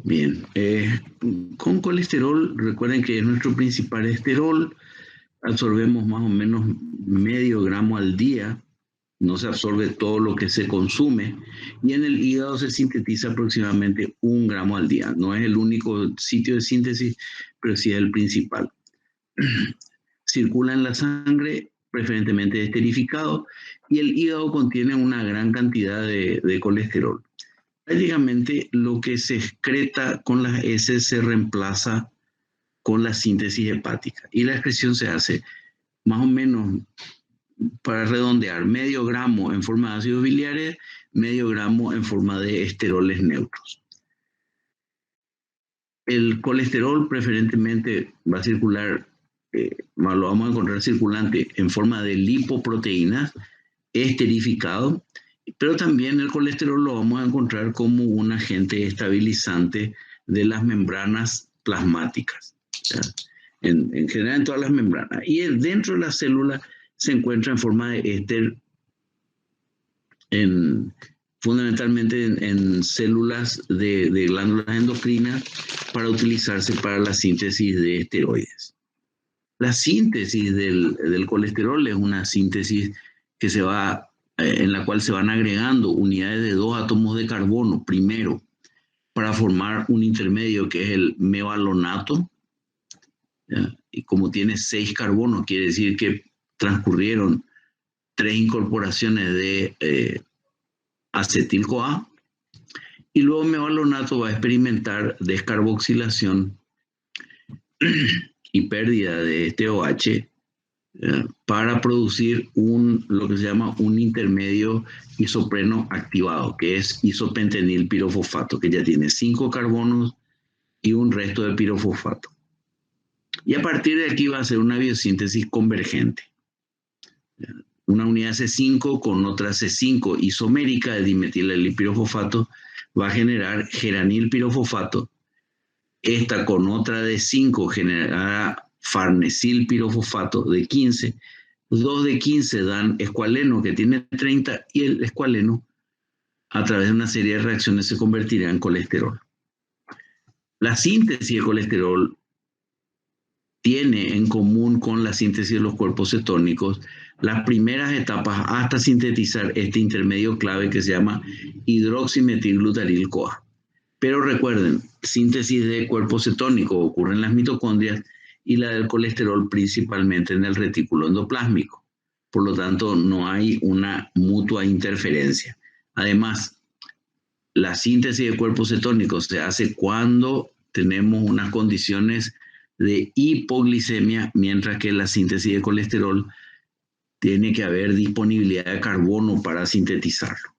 Bien, con colesterol, recuerden que es nuestro principal esterol, absorbemos más o menos medio gramo al día, no se absorbe todo lo que se consume, y en el hígado se sintetiza aproximadamente 1 gramo al día. No es el único sitio de síntesis, pero sí es el principal. Circula en la sangre, preferentemente esterificado, y el hígado contiene una gran cantidad de colesterol. Prácticamente lo que se excreta con las heces se reemplaza con la síntesis hepática y la excreción se hace más o menos, para redondear, medio gramo en forma de ácidos biliares, medio gramo en forma de esteroles neutros. El colesterol preferentemente va a circular, lo vamos a encontrar circulante en forma de lipoproteínas, esterificado, pero también el colesterol lo vamos a encontrar como un agente estabilizante de las membranas plasmáticas, ¿ya? En general en todas las membranas. Y dentro de la célula se encuentra en forma de éster, fundamentalmente en células de glándulas endocrinas para utilizarse para la síntesis de esteroides. La síntesis del colesterol es una síntesis que en la cual se van agregando unidades de 2 átomos de carbono primero para formar un intermedio que es el mevalonato, ¿ya? Y como tiene 6 carbonos, quiere decir que transcurrieron 3 incorporaciones de acetil-CoA, y luego mevalonato va a experimentar descarboxilación y pérdida de este OH para producir lo que se llama un intermedio isopreno activado, que es isopentenil pirofosfato, que ya tiene 5 carbonos y un resto de pirofosfato. Y a partir de aquí va a ser una biosíntesis convergente. Una unidad C5 con otra C5 isomérica de dimetilpirofosfato va a generar geranil pirofosfato. Esta con otra de 5 generará farnesil pirofosfato de 15. 2 de 15 dan escualeno, que tiene 30, y el escualeno, a través de una serie de reacciones, se convertirá en colesterol. La síntesis de colesterol tiene en común con la síntesis de los cuerpos cetónicos las primeras etapas hasta sintetizar este intermedio clave que se llama hidroximetilglutaril-CoA. Pero recuerden, síntesis de cuerpos cetónicos ocurre en las mitocondrias y la del colesterol principalmente en el retículo endoplásmico. Por lo tanto, no hay una mutua interferencia. Además, la síntesis de cuerpos cetónicos se hace cuando tenemos unas condiciones de hipoglicemia, mientras que la síntesis de colesterol tiene que haber disponibilidad de carbono para sintetizarlo.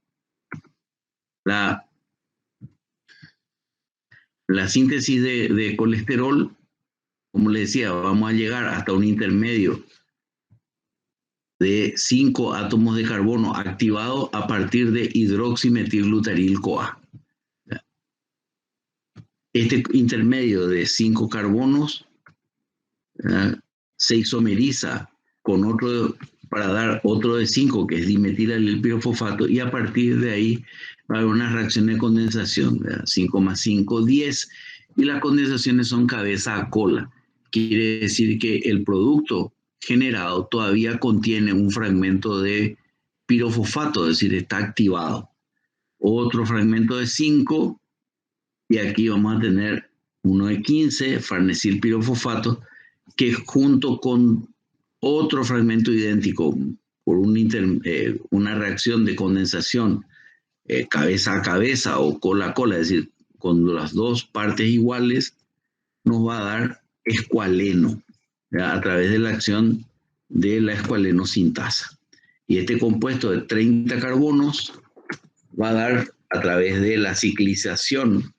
La síntesis de colesterol, como les decía, vamos a llegar hasta un intermedio de 5 átomos de carbono activado a partir de hidroximetilglutaril-CoA. Este intermedio de 5 carbonos se isomeriza con otro para dar otro de 5, que es dimetilpirofosfato, y a partir de ahí va a haber una reacción de condensación, 5 más 5, 10, y las condensaciones son cabeza a cola. Quiere decir que el producto generado todavía contiene un fragmento de pirofosfato, es decir, está activado. Otro fragmento de 5, y aquí vamos a tener uno de 15, farnesil pirofosfato, que junto con otro fragmento idéntico por una reacción de condensación cabeza a cabeza o cola a cola, es decir, con las dos partes iguales, nos va a dar escualeno, ¿ya? A través de la acción de la escualenosintasa. Y este compuesto de 30 carbonos va a dar, a través de la ciclización,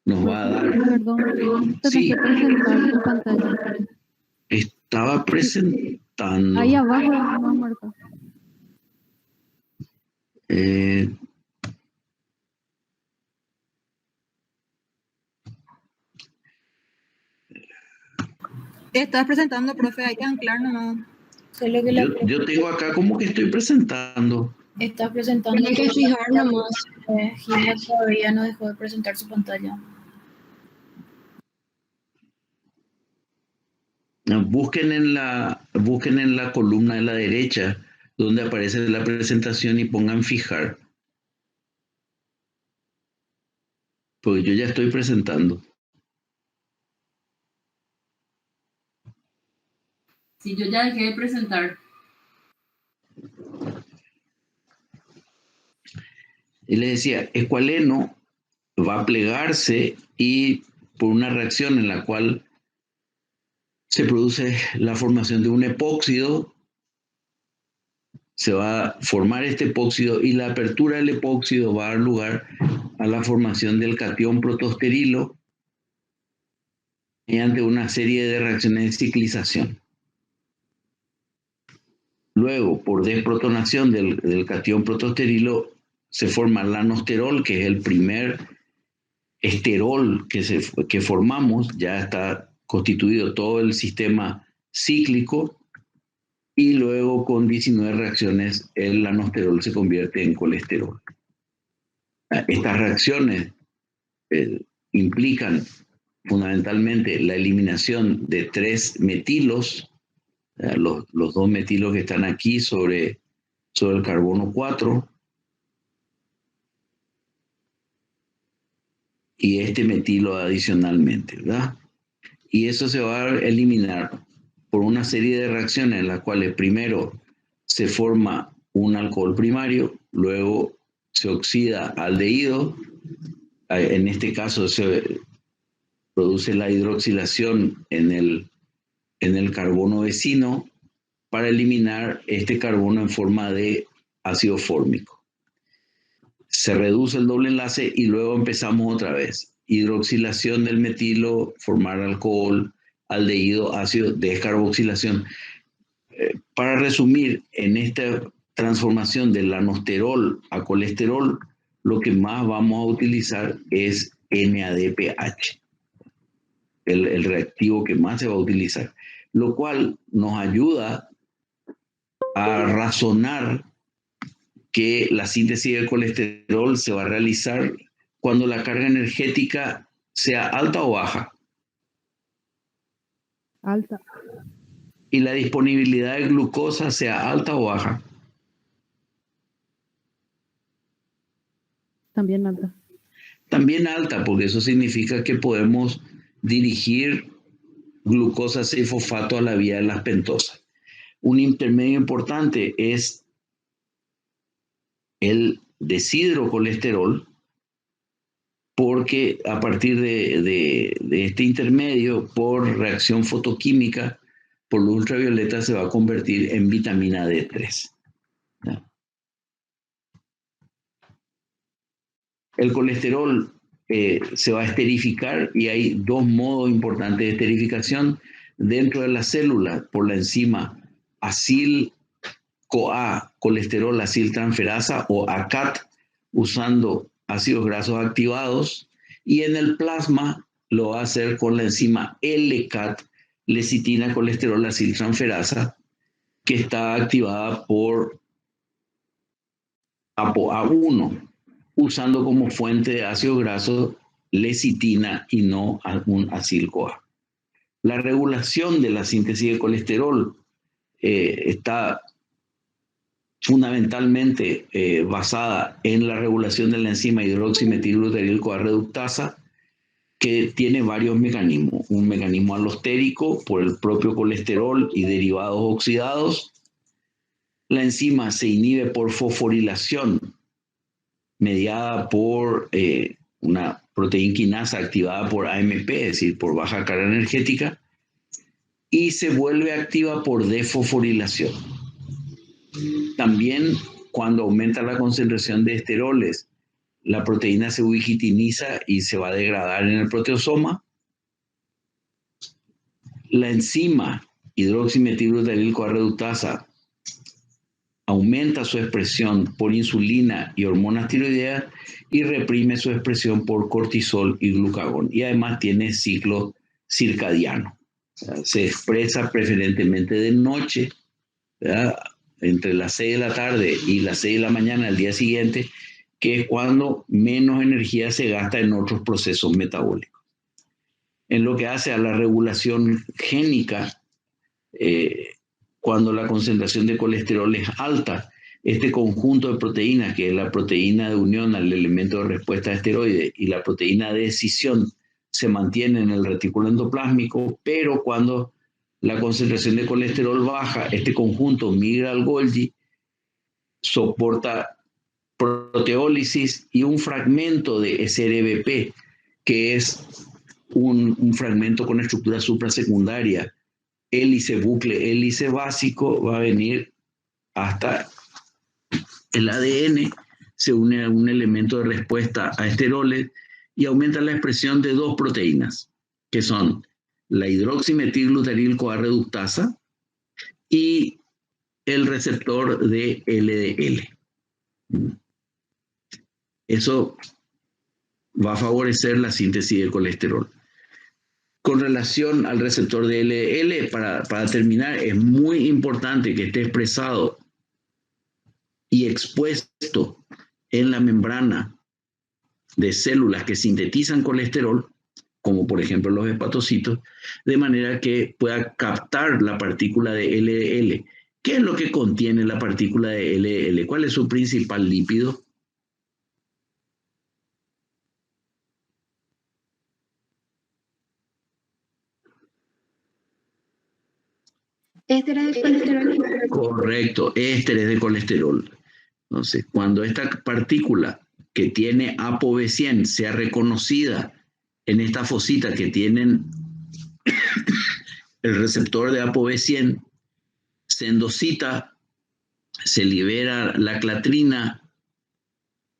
nos va a dar... Perdón, tenés que presentar tu pantalla. Estaba presentando. Ahí abajo más marca. Estás presentando, profe, hay que anclar nomás. Yo tengo acá como que estoy presentando. Está presentando. Tiene que fijar nomás. Gilda todavía no dejó de presentar su pantalla. Busquen en la columna de la derecha donde aparece la presentación y pongan fijar. Porque yo ya estoy presentando. Sí, yo ya dejé de presentar. Y les decía, escualeno va a plegarse y por una reacción en la cual se produce la formación de un epóxido, se va a formar este epóxido y la apertura del epóxido va a dar lugar a la formación del catión protosterilo mediante una serie de reacciones de ciclización. Luego, por desprotonación del catión protosterilo, se forma lanosterol, que es el primer esterol que formamos. Ya está constituido todo el sistema cíclico y luego con 19 reacciones el lanosterol se convierte en colesterol. Estas reacciones implican fundamentalmente la eliminación de 3 metilos, los 2 metilos que están aquí sobre el carbono 4, y este metilo adicionalmente, ¿verdad? Y eso se va a eliminar por una serie de reacciones en las cuales primero se forma un alcohol primario, luego se oxida aldehído, en este caso se produce la hidroxilación en el carbono vecino para eliminar este carbono en forma de ácido fórmico. Se reduce el doble enlace y luego empezamos otra vez. Hidroxilación del metilo, formar alcohol, aldehído, ácido, descarboxilación. Para resumir, en esta transformación del lanosterol a colesterol, lo que más vamos a utilizar es NADPH, el reactivo que más se va a utilizar, lo cual nos ayuda a razonar que la síntesis de colesterol se va a realizar cuando la carga energética sea alta o baja. Alta. Y la disponibilidad de glucosa sea alta o baja. También alta. También alta, porque eso significa que podemos dirigir glucosa 6-fosfato a la vía de las pentosas. Un intermedio importante es el deshidrocolesterol, porque a partir de este intermedio, por reacción fotoquímica, por luz ultravioleta, se va a convertir en vitamina D3. ¿Ya? El colesterol se va a esterificar y hay 2 modos importantes de esterificación dentro de la célula por la enzima acil-CoA, colesterol aciltransferasa o ACAT, usando ácidos grasos activados, y en el plasma lo va a hacer con la enzima LCAT, lecitina colesterol aciltransferasa, que está activada por ApoA1, usando como fuente de ácido graso lecitina y no un acil-CoA. La regulación de la síntesis de colesterol está fundamentalmente basada en la regulación de la enzima hidroximetilglutaril-CoA reductasa, que tiene varios mecanismos. Un mecanismo alostérico por el propio colesterol y derivados oxidados. La enzima se inhibe por fosforilación, mediada por una proteína quinasa activada por AMP, es decir, por baja carga energética, y se vuelve activa por desfosforilación. También, cuando aumenta la concentración de esteroles, la proteína se ubigitiniza y se va a degradar en el proteosoma. La enzima hidroximetilglutaril-CoA reductasa aumenta su expresión por insulina y hormonas tiroideas y reprime su expresión por cortisol y glucagón. Y además tiene ciclo circadiano. Se expresa preferentemente de noche, ¿verdad? entre las 6 de la tarde y las 6 de la mañana al día siguiente, que es cuando menos energía se gasta en otros procesos metabólicos. En lo que hace a la regulación génica, cuando la concentración de colesterol es alta, este conjunto de proteínas, que es la proteína de unión al elemento de respuesta a esteroides y la proteína de escisión, se mantiene en el retículo endoplásmico, pero cuando la concentración de colesterol baja, este conjunto migra al Golgi, soporta proteólisis y un fragmento de SRBP, que es un fragmento con estructura suprasecundaria, hélice, bucle, hélice básico, va a venir hasta el ADN, se une a un elemento de respuesta a esteroles y aumenta la expresión de dos proteínas, que son la hidroximetilglutaril-CoA reductasa y el receptor de LDL. Eso va a favorecer la síntesis de colesterol. Con relación al receptor de LDL, para terminar, es muy importante que esté expresado y expuesto en la membrana de células que sintetizan colesterol, como por ejemplo los hepatocitos, de manera que pueda captar la partícula de LDL. ¿Qué es lo que contiene la partícula de LDL? ¿Cuál es su principal lípido? Ésteres de colesterol. Correcto, ésteres de colesterol. Entonces, cuando esta partícula que tiene ApoB100 sea reconocida en esta fosita que tienen el receptor de ApoB100, se endocita, se libera la clatrina,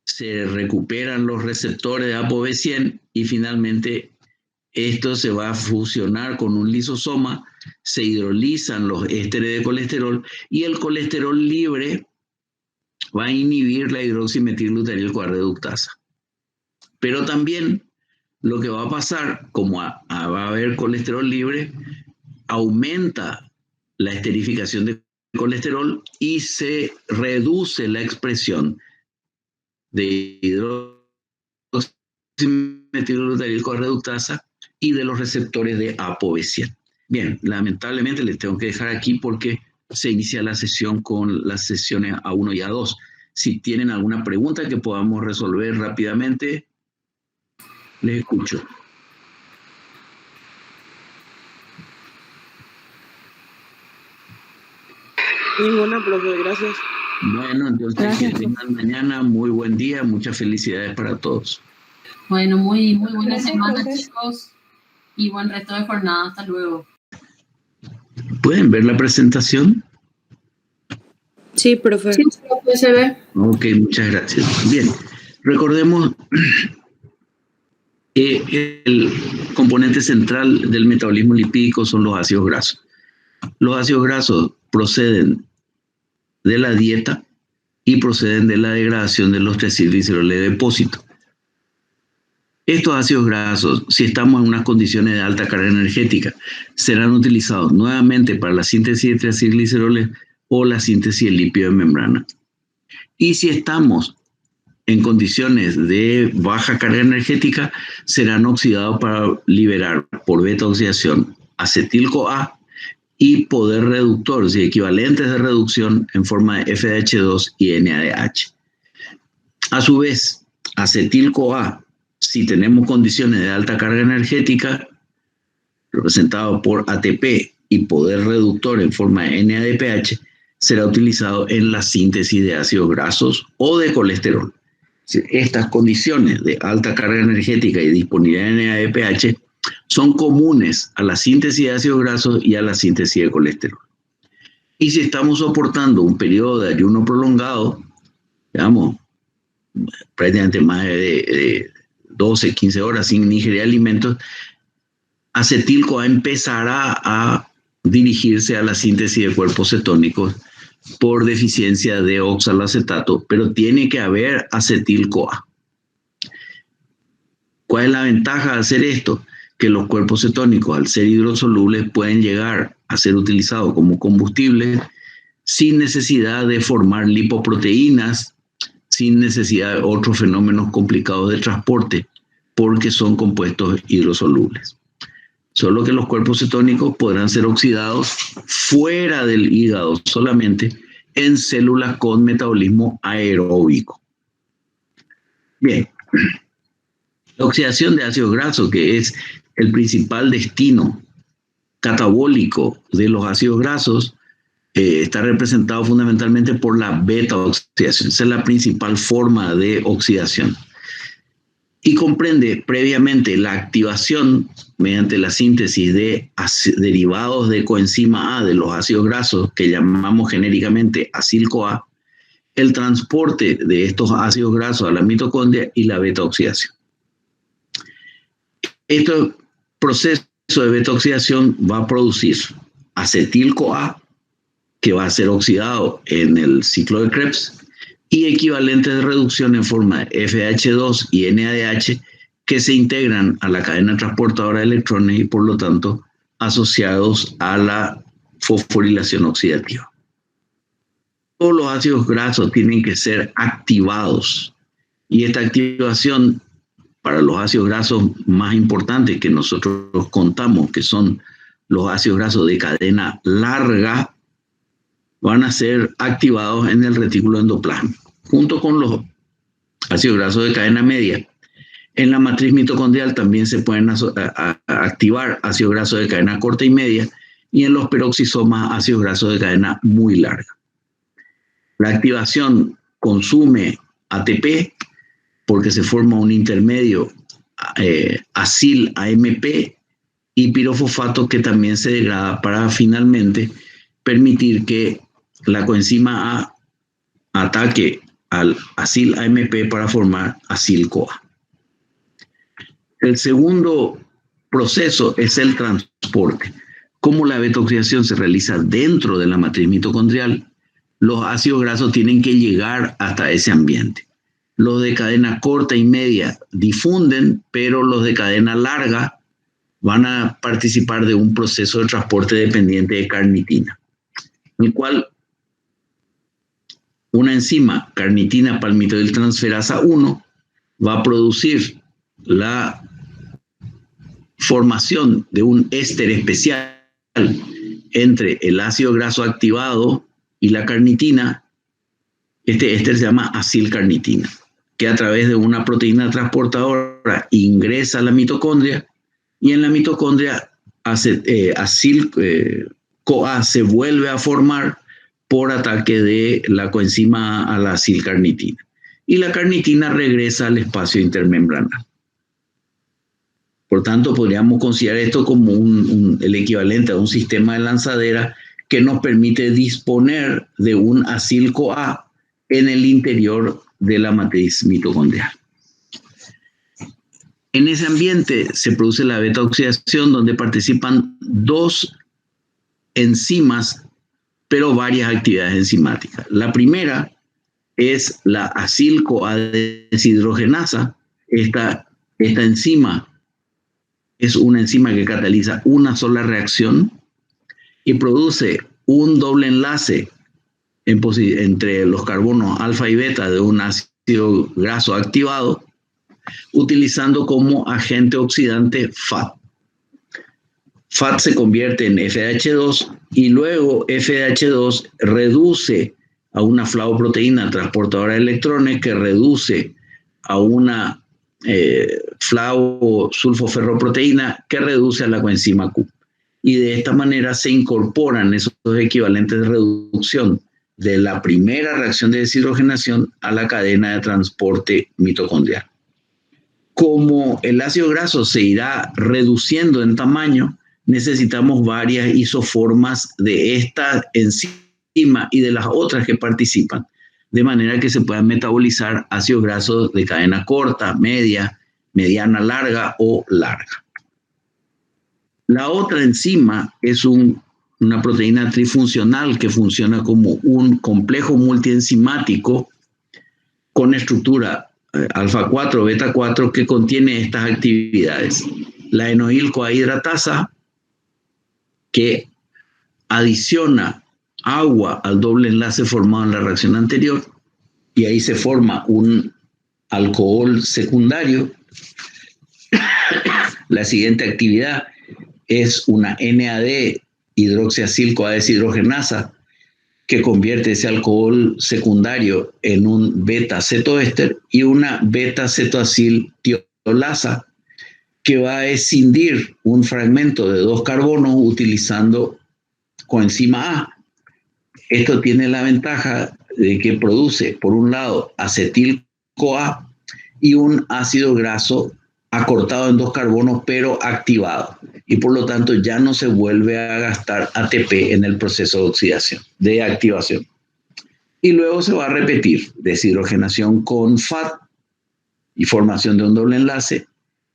se recuperan los receptores de ApoB100 y finalmente esto se va a fusionar con un lisosoma, se hidrolizan los ésteres de colesterol y el colesterol libre va a inhibir la hidroximetilglutaril-CoA reductasa. Pero también lo que va a pasar, como va a haber colesterol libre, aumenta la esterificación de colesterol y se reduce la expresión de hidroximetilglutaril-CoA reductasa y de los receptores de ApoB100. Bien, lamentablemente les tengo que dejar aquí porque se inicia la sesión con las sesiones A1 y A2. Si tienen alguna pregunta que podamos resolver rápidamente, les escucho. Ninguna, profe, gracias. Bueno, entonces que tengan mañana muy buen día, muchas felicidades para todos. Bueno, muy buena semana, chicos, y buen resto de jornada. Hasta luego. ¿Pueden ver la presentación? Sí, profe. Sí, se ve. Ok, muchas gracias. Bien, recordemos que el componente central del metabolismo lipídico son los ácidos grasos. Los ácidos grasos proceden de la dieta y proceden de la degradación de los triacilgliceroles de depósito. Estos ácidos grasos, si estamos en unas condiciones de alta carga energética, serán utilizados nuevamente para la síntesis de triacilgliceroles o la síntesis de lípido de membrana. Y si estamos en condiciones de baja carga energética, serán oxidados para liberar por beta oxidación acetil-CoA y poder reductor, es decir, equivalentes de reducción en forma de FDH2 y NADH. A su vez, acetil-CoA, si tenemos condiciones de alta carga energética, representado por ATP y poder reductor en forma de NADPH, será utilizado en la síntesis de ácidos grasos o de colesterol. Estas condiciones de alta carga energética y disponibilidad de NADPH son comunes a la síntesis de ácidos grasos y a la síntesis de colesterol. Y si estamos soportando un periodo de ayuno prolongado, digamos, prácticamente más de 12, 15 horas sin ingerir alimentos, acetil-CoA empezará a dirigirse a la síntesis de cuerpos cetónicos por deficiencia de oxaloacetato, pero tiene que haber acetil-CoA. ¿Cuál es la ventaja de hacer esto? Que los cuerpos cetónicos, al ser hidrosolubles, pueden llegar a ser utilizados como combustible sin necesidad de formar lipoproteínas, sin necesidad de otros fenómenos complicados de transporte, porque son compuestos hidrosolubles. Solo que los cuerpos cetónicos podrán ser oxidados fuera del hígado solamente en células con metabolismo aeróbico. Bien, la oxidación de ácidos grasos, que es el principal destino catabólico de los ácidos grasos, está representado fundamentalmente por la beta-oxidación. Esa es la principal forma de oxidación. Y comprende previamente la activación mediante la síntesis de derivados de coenzima A de los ácidos grasos, que llamamos genéricamente acil-CoA, el transporte de estos ácidos grasos a la mitocondria y la beta-oxidación. Este proceso de beta-oxidación va a producir acetil-CoA, que va a ser oxidado en el ciclo de Krebs, y equivalentes de reducción en forma de FH2 y NADH que se integran a la cadena transportadora de electrones y por lo tanto asociados a la fosforilación oxidativa. Todos los ácidos grasos tienen que ser activados y esta activación para los ácidos grasos más importantes que nosotros contamos, que son los ácidos grasos de cadena larga, van a ser activados en el retículo endoplasmático, junto con los ácidos grasos de cadena media. En la matriz mitocondrial también se pueden activar ácidos grasos de cadena corta y media, y en los peroxisomas ácidos grasos de cadena muy larga. La activación consume ATP porque se forma un intermedio acil-AMP y pirofosfato que también se degrada para finalmente permitir que la coenzima A ataque al acil-AMP para formar acil-CoA. El segundo proceso es el transporte. Como la beta-oxidación se realiza dentro de la matriz mitocondrial, los ácidos grasos tienen que llegar hasta ese ambiente. Los de cadena corta y media difunden, pero los de cadena larga van a participar de un proceso de transporte dependiente de carnitina, en el cual una enzima, carnitina palmitoiltransferasa 1, va a producir la formación de un éster especial entre el ácido graso activado y la carnitina. Este éster se llama acilcarnitina, que a través de una proteína transportadora ingresa a la mitocondria y en la mitocondria acil-CoA se vuelve a formar por ataque de la coenzima A a la acilcarnitina. Y la carnitina regresa al espacio intermembranal. Por tanto, podríamos considerar esto como el equivalente a un sistema de lanzadera que nos permite disponer de un acil-CoA en el interior de la matriz mitocondrial. En ese ambiente se produce la beta-oxidación, donde participan dos enzimas, pero varias actividades enzimáticas. La primera es la acil-CoA deshidrogenasa. Esta enzima es una enzima que cataliza una sola reacción y produce un doble enlace entre los carbonos alfa y beta de un ácido graso activado, utilizando como agente oxidante FAT. FAT se convierte en FAH2 y luego FAH2 reduce a una flavoproteína transportadora de electrones que reduce a una flavosulfoferroproteína que reduce a la coenzima Q. Y de esta manera se incorporan esos equivalentes de reducción de la primera reacción de deshidrogenación a la cadena de transporte mitocondrial. Como el ácido graso se irá reduciendo en tamaño, necesitamos varias isoformas de esta enzima y de las otras que participan, de manera que se puedan metabolizar ácidos grasos de cadena corta, media, mediana larga o larga. La otra enzima es una proteína trifuncional que funciona como un complejo multienzimático con estructura alfa 4, beta 4 que contiene estas actividades. La enoil-CoA hidratasa, que adiciona agua al doble enlace formado en la reacción anterior y ahí se forma un alcohol secundario. La siguiente actividad es una NAD hidroxiacil-CoA deshidrogenasa que convierte ese alcohol secundario en un beta-cetoéster y una beta-cetoacil-tiolasa que va a escindir un fragmento de 2 carbonos utilizando coenzima A. Esto tiene la ventaja de que produce, por un lado, acetil-CoA y un ácido graso acortado en 2 carbonos, pero activado. Y por lo tanto ya no se vuelve a gastar ATP en el proceso de oxidación, de activación. Y luego se va a repetir deshidrogenación con FAT y formación de un doble enlace,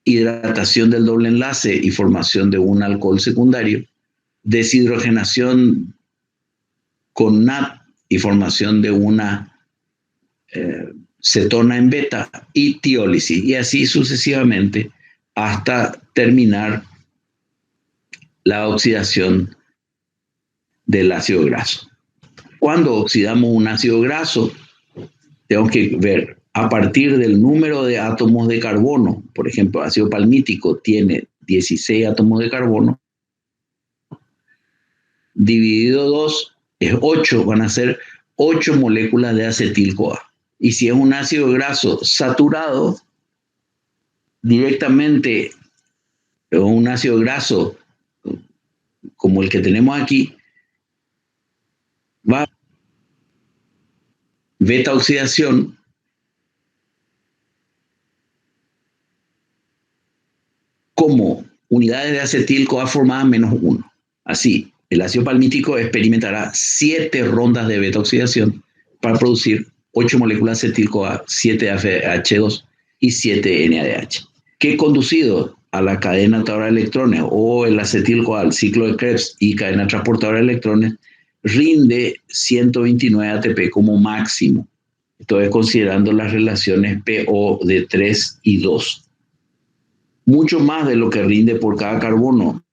hidratación del doble enlace y formación de un alcohol secundario, deshidrogenación con NAT y formación de una cetona en beta y tiólisis, y así sucesivamente hasta terminar la oxidación del ácido graso. Cuando oxidamos un ácido graso, tengo que ver a partir del número de átomos de carbono. Por ejemplo, ácido palmítico tiene 16 átomos de carbono, dividido 2 es 8, van a ser 8 moléculas de acetil-CoA. Y si es un ácido graso saturado, directamente un ácido graso como el que tenemos aquí, va a beta oxidación como unidades de acetil-CoA formadas -1. Así, el ácido palmítico experimentará 7 rondas de beta oxidación para producir 8 moléculas de acetil-CoA, 7 AFH2 y 7 NADH, que conducido a la cadena transportadora de electrones o el acetil-CoA al ciclo de Krebs y cadena transportadora de electrones, rinde 129 ATP como máximo. Esto es considerando las relaciones PO de 3 y 2. Mucho más de lo que rinde por cada carbono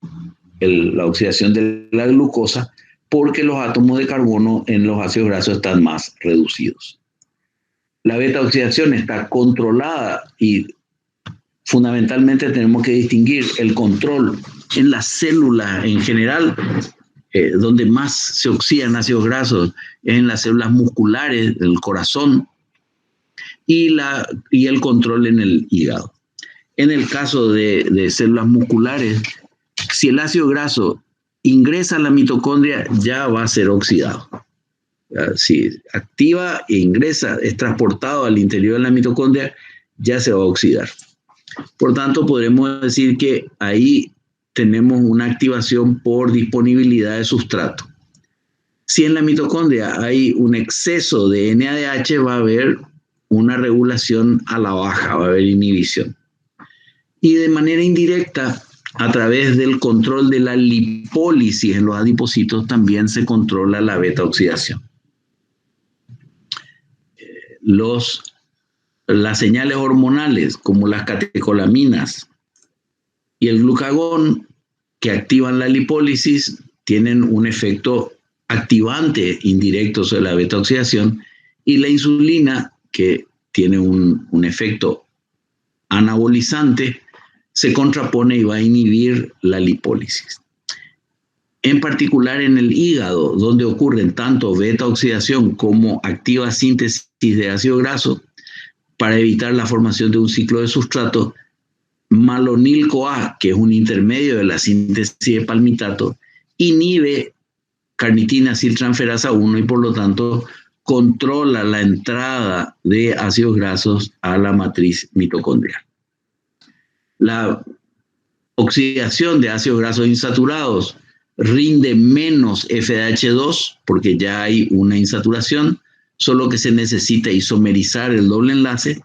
la oxidación de la glucosa, porque los átomos de carbono en los ácidos grasos están más reducidos. La beta oxidación está controlada y fundamentalmente tenemos que distinguir el control en las células en general, donde más se oxidan ácidos grasos, en las células musculares, el corazón, y el control en el hígado. En el caso de células musculares, si el ácido graso ingresa a la mitocondria, ya va a ser oxidado. Si activa e ingresa, es transportado al interior de la mitocondria, ya se va a oxidar. Por tanto, podremos decir que ahí tenemos una activación por disponibilidad de sustrato. Si en la mitocondria hay un exceso de NADH, va a haber una regulación a la baja, va a haber inhibición. Y de manera indirecta, a través del control de la lipólisis en los adipocitos, también se controla la beta oxidación. Las señales hormonales, como las catecolaminas y el glucagón, que activan la lipólisis, tienen un efecto activante indirecto sobre la beta oxidación, y la insulina, que tiene un efecto anabolizante, se contrapone y va a inhibir la lipólisis. En particular en el hígado, donde ocurren tanto beta oxidación como activa síntesis de ácido graso, para evitar la formación de un ciclo de sustrato, malonil-CoA, que es un intermedio de la síntesis de palmitato, inhibe carnitina aciltransferasa 1 y por lo tanto controla la entrada de ácidos grasos a la matriz mitocondrial. La oxidación de ácidos grasos insaturados rinde menos FDH2 porque ya hay una insaturación, solo que se necesita isomerizar el doble enlace,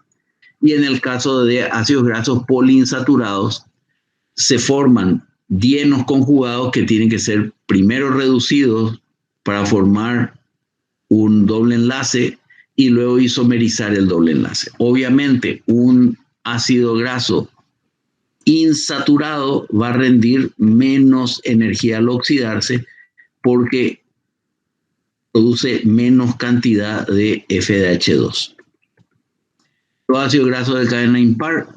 y en el caso de ácidos grasos poliinsaturados se forman dienos conjugados que tienen que ser primero reducidos para formar un doble enlace y luego isomerizar el doble enlace. Obviamente, un ácido graso insaturado va a rendir menos energía al oxidarse porque produce menos cantidad de FDH2. Los ácidos grasos de cadena impar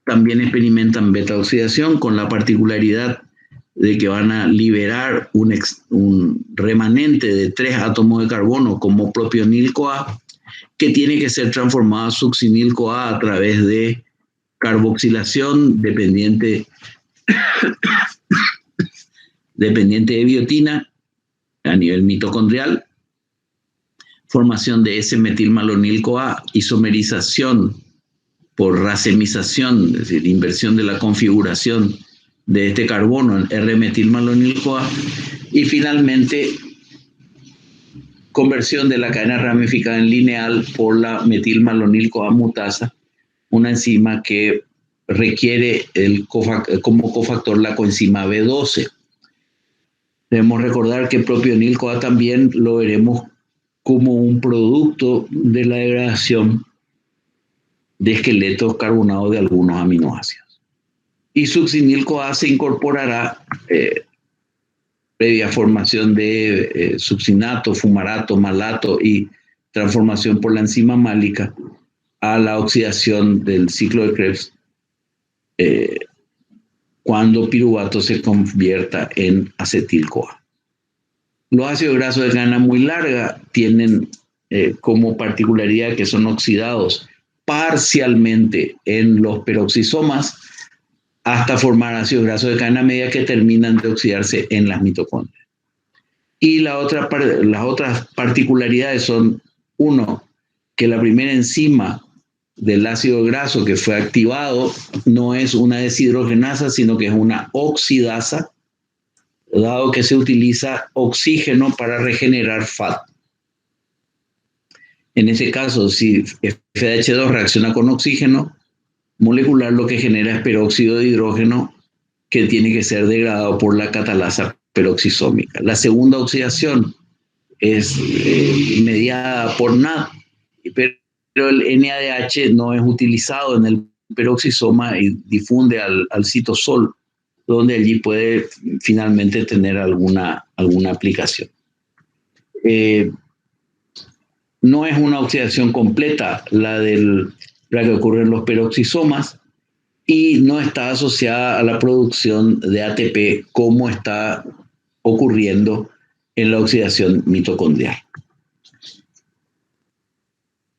también experimentan beta-oxidación con la particularidad de que van a liberar un remanente de 3 átomos de carbono como propionil-CoA, que tiene que ser transformado a succinil-CoA a través de carboxilación dependiente de biotina a nivel mitocondrial, formación de S-metilmalonil-CoA, isomerización por racemización, es decir, inversión de la configuración de este carbono en R-metilmalonil-CoA, y finalmente conversión de la cadena ramificada en lineal por la metilmalonil-CoA mutasa, una enzima que requiere como cofactor la coenzima B12. Debemos recordar que propionil-CoA también lo veremos como un producto de la degradación de esqueletos carbonados de algunos aminoácidos. Y succinil-CoA se incorporará previa formación de succinato, fumarato, malato y transformación por la enzima málica a la oxidación del ciclo de Krebs cuando piruvato se convierta en acetil-CoA. Los ácidos grasos de cadena muy larga tienen como particularidad que son oxidados parcialmente en los peroxisomas hasta formar ácidos grasos de cadena media que terminan de oxidarse en las mitocondrias. Y las otras particularidades son, uno, que la primera enzima del ácido graso que fue activado no es una deshidrogenasa, sino que es una oxidasa, dado que se utiliza oxígeno para regenerar FAT. En ese caso, si FDH2 reacciona con oxígeno molecular, lo que genera es peróxido de hidrógeno que tiene que ser degradado por la catalasa peroxisómica. La segunda oxidación es mediada por NAD, pero el NADH no es utilizado en el peroxisoma y difunde al citosol, donde allí puede finalmente tener alguna aplicación. No es una oxidación completa la que ocurre en los peroxisomas y no está asociada a la producción de ATP como está ocurriendo en la oxidación mitocondrial.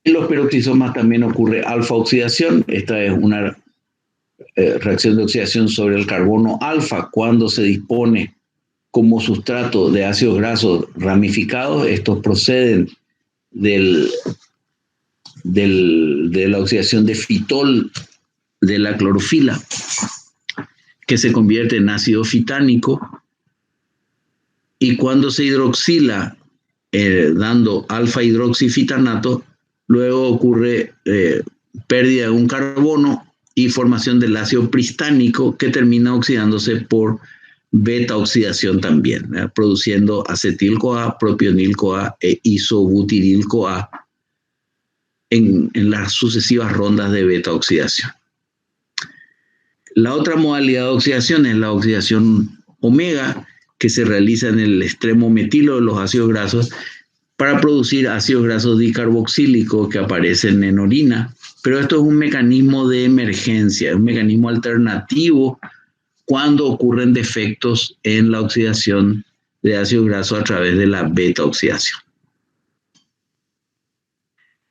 En los peroxisomas también ocurre alfa-oxidación. Esta es una reacción de oxidación sobre el carbono alfa cuando se dispone como sustrato de ácidos grasos ramificados. Estos proceden de la oxidación de fitol de la clorofila, que se convierte en ácido fitánico, y cuando se hidroxila dando alfa-hidroxifitanato, luego ocurre pérdida de un carbono y formación del ácido pristánico que termina oxidándose por beta-oxidación también, produciendo acetil-CoA, propionil-CoA e isobutiril-CoA en las sucesivas rondas de beta-oxidación. La otra modalidad de oxidación es la oxidación omega, que se realiza en el extremo metilo de los ácidos grasos para producir ácidos grasos dicarboxílicos que aparecen en orina, pero esto es un mecanismo de emergencia, es un mecanismo alternativo cuando ocurren defectos en la oxidación de ácidos grasos a través de la beta-oxidación.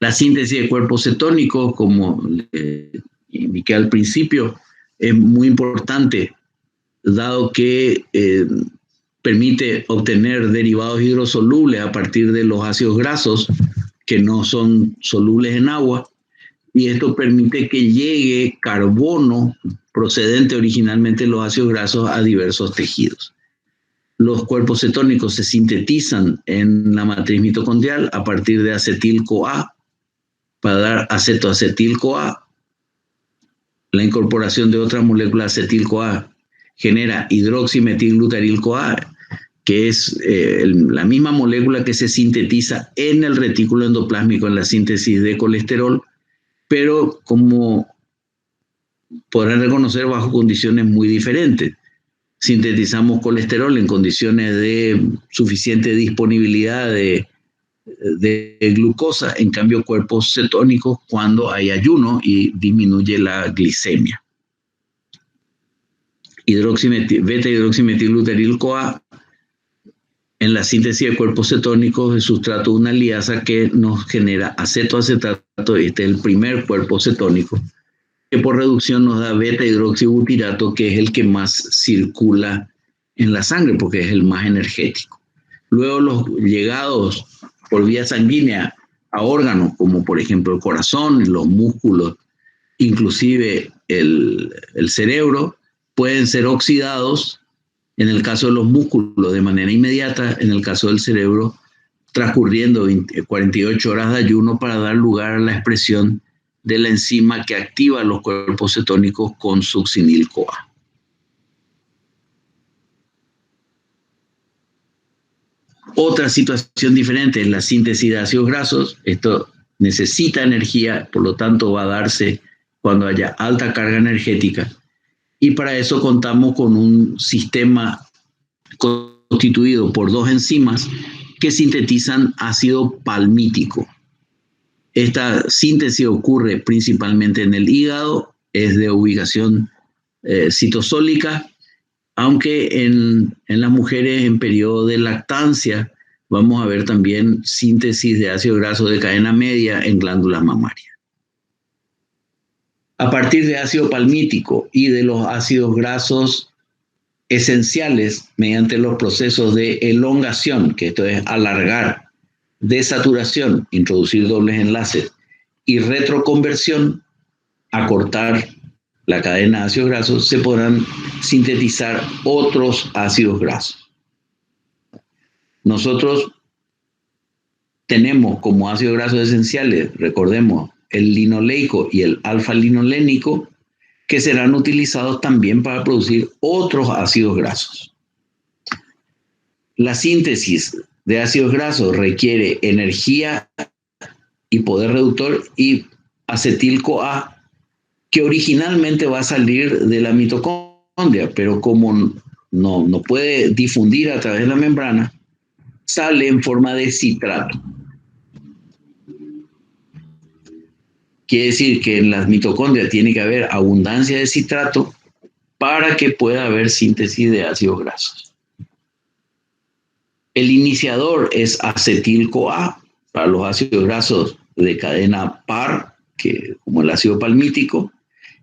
La síntesis de cuerpos cetónicos, como indiqué al principio, es muy importante, dado que permite obtener derivados hidrosolubles a partir de los ácidos grasos que no son solubles en agua, y esto permite que llegue carbono procedente originalmente de los ácidos grasos a diversos tejidos. Los cuerpos cetónicos se sintetizan en la matriz mitocondrial a partir de acetil-CoA para dar acetoacetil-CoA. La incorporación de otra molécula acetil-CoA genera hidroximetilglutaril-CoA, que es la misma molécula que se sintetiza en el retículo endoplásmico en la síntesis de colesterol, pero como podrán reconocer, bajo condiciones muy diferentes. Sintetizamos colesterol en condiciones de suficiente disponibilidad de de glucosa, en cambio cuerpos cetónicos cuando hay ayuno y disminuye la glicemia. Beta-hidroximetil-buteril-CoA en la síntesis de cuerpos cetónicos de sustrato de una liasa que nos genera acetoacetato. Este es el primer cuerpo cetónico, que por reducción nos da beta-hidroxibutirato, que es el que más circula en la sangre porque es el más energético. Luego los llegados por vía sanguínea a órganos como por ejemplo el corazón, los músculos, inclusive el cerebro, pueden ser oxidados en el caso de los músculos de manera inmediata, en el caso del cerebro transcurriendo 48 horas de ayuno para dar lugar a la expresión de la enzima que activa los cuerpos cetónicos con succinil-CoA. Otra situación diferente es la síntesis de ácidos grasos. Esto necesita energía, por lo tanto va a darse cuando haya alta carga energética. Y para eso contamos con un sistema constituido por dos enzimas que sintetizan ácido palmítico. Esta síntesis ocurre principalmente en el hígado, es de ubicación citosólica, aunque en las mujeres en periodo de lactancia vamos a ver también síntesis de ácido graso de cadena media en glándulas mamarias. A partir de ácido palmítico y de los ácidos grasos esenciales, mediante los procesos de elongación, que esto es alargar, desaturación, introducir dobles enlaces, y retroconversión, acortar la cadena de ácidos grasos, se podrán sintetizar otros ácidos grasos. Nosotros tenemos como ácidos grasos esenciales, recordemos, el linoleico y el alfa-linolénico, que serán utilizados también para producir otros ácidos grasos. La síntesis de ácidos grasos requiere energía y poder reductor y acetil-CoA, que originalmente va a salir de la mitocondria, pero como no puede difundir a través de la membrana, sale en forma de citrato. Quiere decir que en las mitocondrias tiene que haber abundancia de citrato para que pueda haber síntesis de ácidos grasos. El iniciador es acetil-CoA para los ácidos grasos de cadena par, como el ácido palmítico,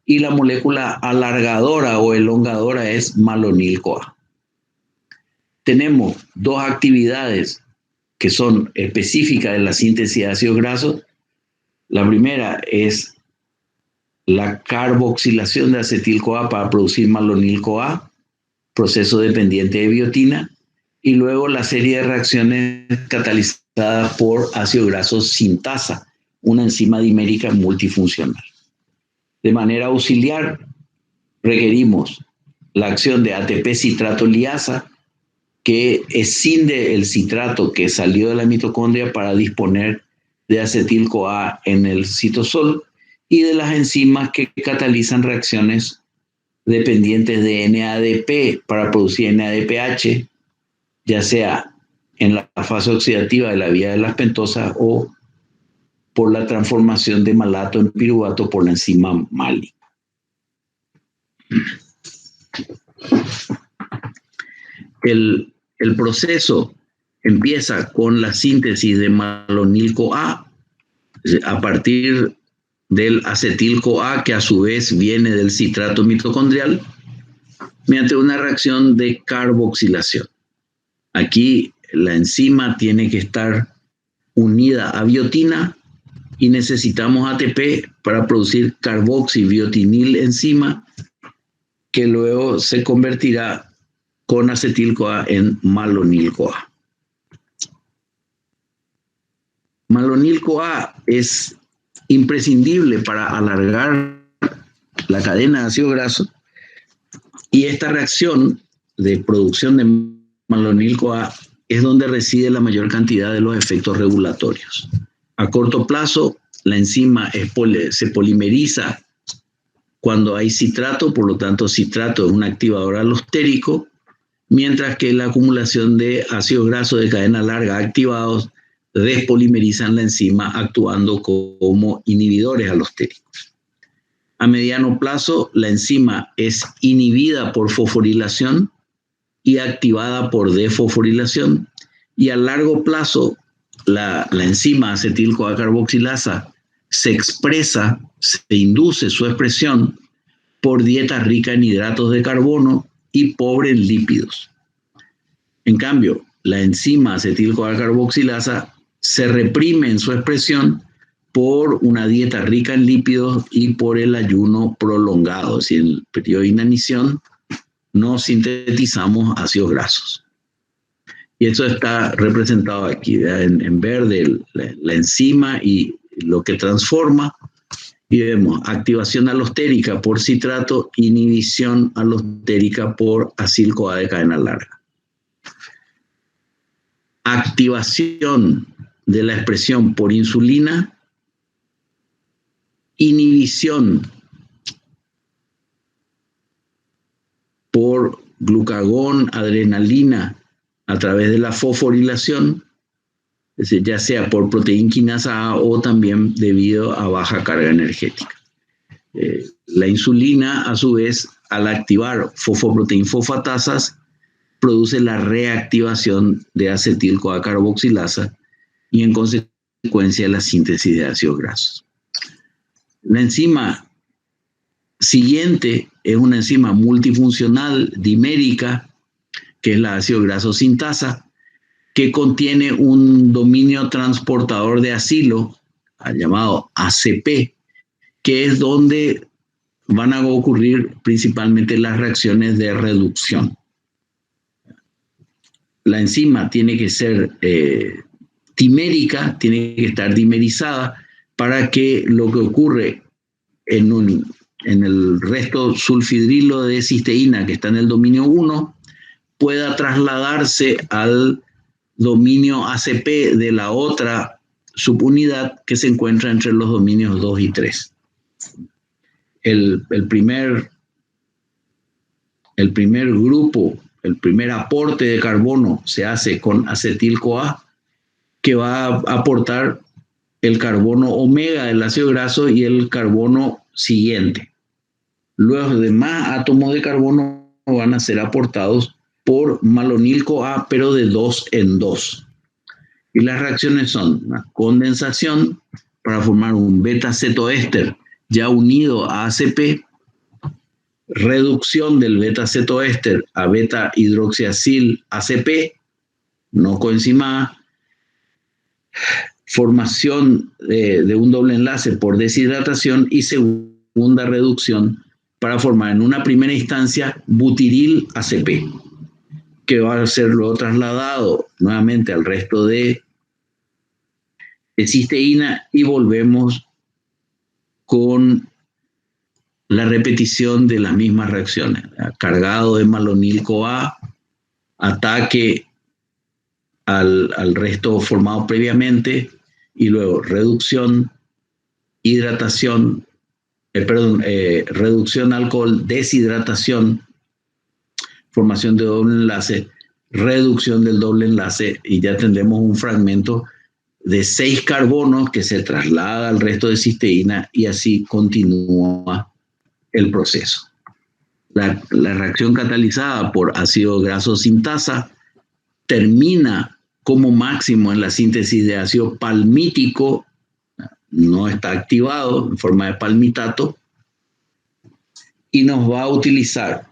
y la molécula alargadora o elongadora es malonil-CoA. Tenemos dos actividades que son específicas de la síntesis de ácidos grasos. La primera es la carboxilación de acetil-CoA para producir malonil-CoA, proceso dependiente de biotina, y luego la serie de reacciones catalizadas por ácido graso sintasa, una enzima dimérica multifuncional. De manera auxiliar, requerimos la acción de ATP-citrato liasa, que escinde el citrato que salió de la mitocondria para disponer de acetil-CoA en el citosol, y de las enzimas que catalizan reacciones dependientes de NADP para producir NADPH, ya sea en la fase oxidativa de la vía de las pentosas o por la transformación de malato en piruvato por la enzima MALI. El proceso empieza con la síntesis de malonil-CoA a partir del acetil-CoA, que a su vez viene del citrato mitocondrial, mediante una reacción de carboxilación. Aquí la enzima tiene que estar unida a biotina y necesitamos ATP para producir carboxibiotinil enzima, que luego se convertirá con acetil-CoA en malonil-CoA. Malonil-CoA es imprescindible para alargar la cadena de ácido graso, y esta reacción de producción de malonil-CoA es donde reside la mayor cantidad de los efectos regulatorios. A corto plazo, la enzima se polimeriza cuando hay citrato, por lo tanto citrato es un activador alostérico, mientras que la acumulación de ácidos grasos de cadena larga activados despolimerizan la enzima actuando como inhibidores alostéricos. A mediano plazo, la enzima es inhibida por fosforilación y activada por desfosforilación, y a largo plazo la enzima acetil-CoA carboxilasa se expresa, se induce su expresión por dieta rica en hidratos de carbono y pobre en lípidos. En cambio, la enzima acetil-CoA carboxilasa se reprime en su expresión por una dieta rica en lípidos y por el ayuno prolongado. Es decir, en el periodo de inanición no sintetizamos ácidos grasos. Y eso está representado aquí, en verde, la enzima y lo que transforma. Y vemos activación alostérica por citrato, inhibición alostérica por acil-CoA de cadena larga. Activación de la expresión por insulina, inhibición por glucagón, adrenalina a través de la fosforilación, es decir, ya sea por proteína quinasa A o también debido a baja carga energética. La insulina, a su vez, al activar fosfoproteína fosfatasas, produce la reactivación de acetil-CoA carboxilasa y en consecuencia la síntesis de ácidos grasos. La enzima siguiente es una enzima multifuncional dimérica, que es la ácido graso sintasa, que contiene un dominio transportador de acilo, llamado ACP, que es donde van a ocurrir principalmente las reacciones de reducción. La enzima tiene que ser dimérica, tiene que estar dimerizada para que lo que ocurre en el resto sulfidrilo de cisteína que está en el dominio 1 pueda trasladarse al dominio ACP de la otra subunidad que se encuentra entre los dominios 2 y 3. El primer grupo, el primer aporte de carbono se hace con acetil-CoA, que va a aportar el carbono omega del ácido graso y el carbono siguiente. Los demás átomos de carbono van a ser aportados por malonil-CoA, pero de 2 en 2. Y las reacciones son una condensación para formar un beta-cetoéster ya unido a ACP, reducción del beta-cetoéster a beta-hidroxiacil ACP, no coenzimada, formación de un doble enlace por deshidratación y segunda reducción para formar en una primera instancia butiril ACP, que va a ser luego trasladado nuevamente al resto de cisteína y volvemos con la repetición de las mismas reacciones. Cargado de malonil-CoA, ataque al resto formado previamente y luego reducción, hidratación, reducción alcohol, deshidratación, formación de doble enlace, reducción del doble enlace y ya tendremos un fragmento de 6 carbonos que se traslada al resto de cisteína y así continúa el proceso. La reacción catalizada por ácido graso sintasa termina como máximo en la síntesis de ácido palmítico, no está activado en forma de palmitato, y nos va a utilizar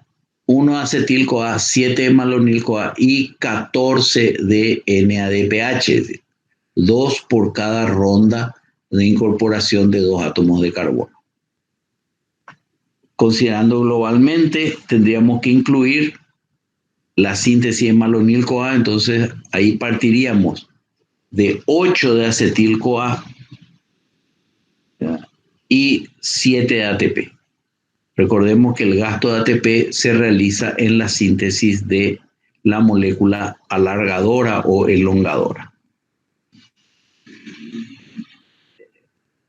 1 acetil-CoA, 7 malonil-CoA y 14 de NADPH, 2 por cada ronda de incorporación de 2 átomos de carbono. Considerando globalmente, tendríamos que incluir la síntesis de malonil-CoA, entonces ahí partiríamos de 8 de acetil-CoA y 7 de ATP. Recordemos que el gasto de ATP se realiza en la síntesis de la molécula alargadora o elongadora.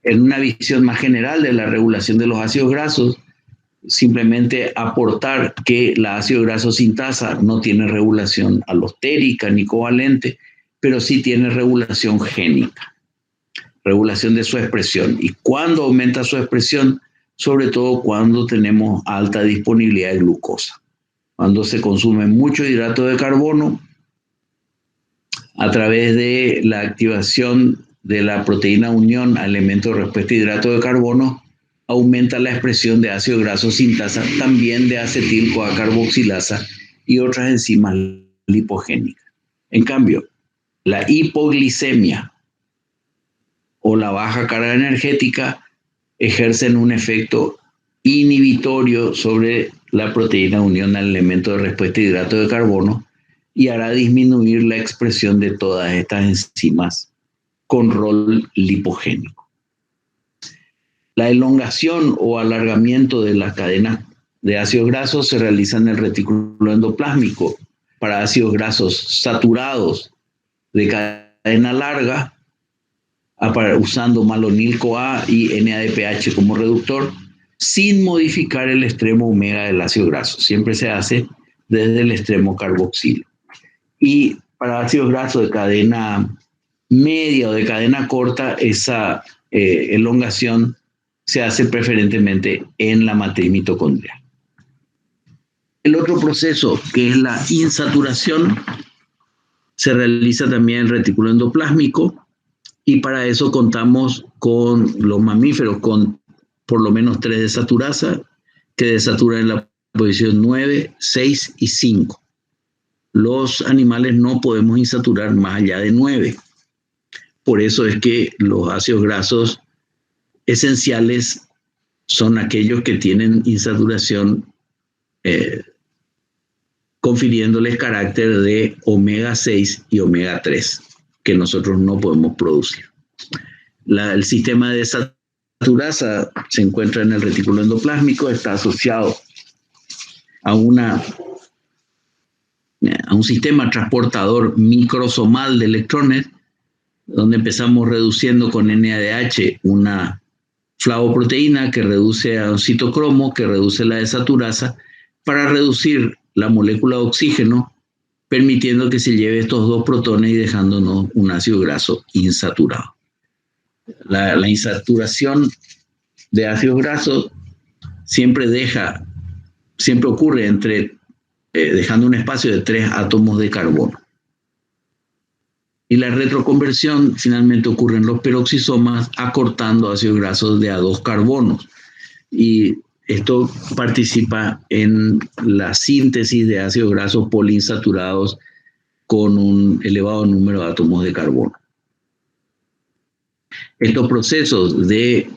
En una visión más general de la regulación de los ácidos grasos, simplemente aportar que la ácido graso sintasa no tiene regulación alostérica ni covalente, pero sí tiene regulación génica, regulación de su expresión. ¿Y cuándo aumenta su expresión? Sobre todo cuando tenemos alta disponibilidad de glucosa. Cuando se consume mucho hidrato de carbono, a través de la activación de la proteína unión a elemento de respuesta a hidrato de carbono, aumenta la expresión de ácido graso sintasa, también de acetil-CoA carboxilasa y otras enzimas lipogénicas. En cambio, la hipoglicemia o la baja carga energética ejercen un efecto inhibitorio sobre la proteína unión al elemento de respuesta a hidrato de carbono y hará disminuir la expresión de todas estas enzimas con rol lipogénico. La elongación o alargamiento de las cadenas de ácidos grasos se realiza en el retículo endoplásmico para ácidos grasos saturados de cadena larga, usando malonil-CoA y NADPH como reductor, sin modificar el extremo omega del ácido graso. Siempre se hace desde el extremo carboxilo. Y para ácidos grasos de cadena media o de cadena corta, esa elongación se hace preferentemente en la matriz mitocondrial. El otro proceso, que es la insaturación, se realiza también en el retículo endoplásmico, y para eso contamos con los mamíferos con por lo menos 3 desaturasa, que desaturan en la posición 9, 6 y 5. Los animales no podemos insaturar más allá de 9. Por eso es que los ácidos grasos esenciales son aquellos que tienen insaturación confiriéndoles carácter de omega 6 y omega 3, que nosotros no podemos producir. El sistema de desaturasa se encuentra en el retículo endoplásmico, está asociado a un sistema transportador microsomal de electrones, donde empezamos reduciendo con NADH una flavoproteína que reduce a un citocromo, que reduce la desaturasa, para reducir la molécula de oxígeno, permitiendo que se lleve estos 2 protones y dejándonos un ácido graso insaturado. La insaturación de ácidos grasos siempre ocurre dejando un espacio de 3 átomos de carbono. Y la retroconversión finalmente ocurre en los peroxisomas, acortando ácidos grasos de a 2 carbonos. Y esto participa en la síntesis de ácidos grasos poliinsaturados con un elevado número de átomos de carbono. Estos procesos de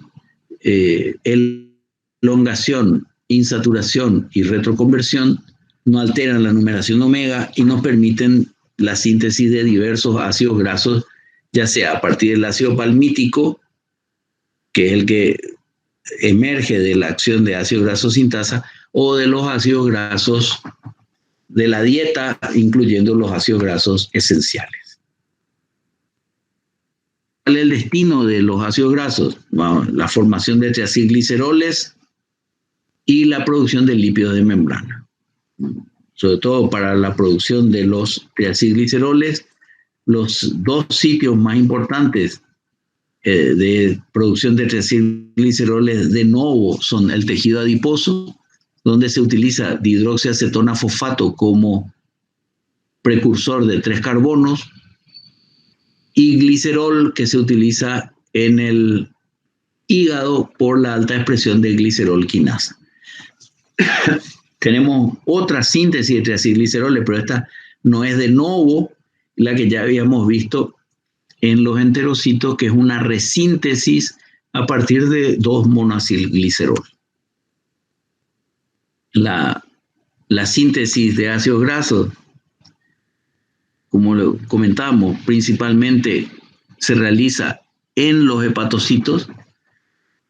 elongación, insaturación y retroconversión no alteran la numeración omega y nos permiten la síntesis de diversos ácidos grasos, ya sea a partir del ácido palmítico, que es el que emerge de la acción de ácido graso sintasa, o de los ácidos grasos de la dieta, incluyendo los ácidos grasos esenciales. ¿Cuál es el destino de los ácidos grasos? Bueno, la formación de triacilgliceroles y la producción de lípidos de membrana. Sobre todo para la producción de los triacilgliceroles, los 2 sitios más importantes de producción de triacilgliceroles de novo son el tejido adiposo, donde se utiliza dihidroxiacetona fosfato como precursor de 3 carbonos, y glicerol, que se utiliza en el hígado por la alta expresión de glicerol quinasa. Tenemos otra síntesis de triacilgliceroles, pero esta no es de novo, la que ya habíamos visto en los enterocitos, que es una resíntesis a partir de 2 monoacilglicerol. La síntesis de ácidos grasos, como lo comentamos, principalmente se realiza en los hepatocitos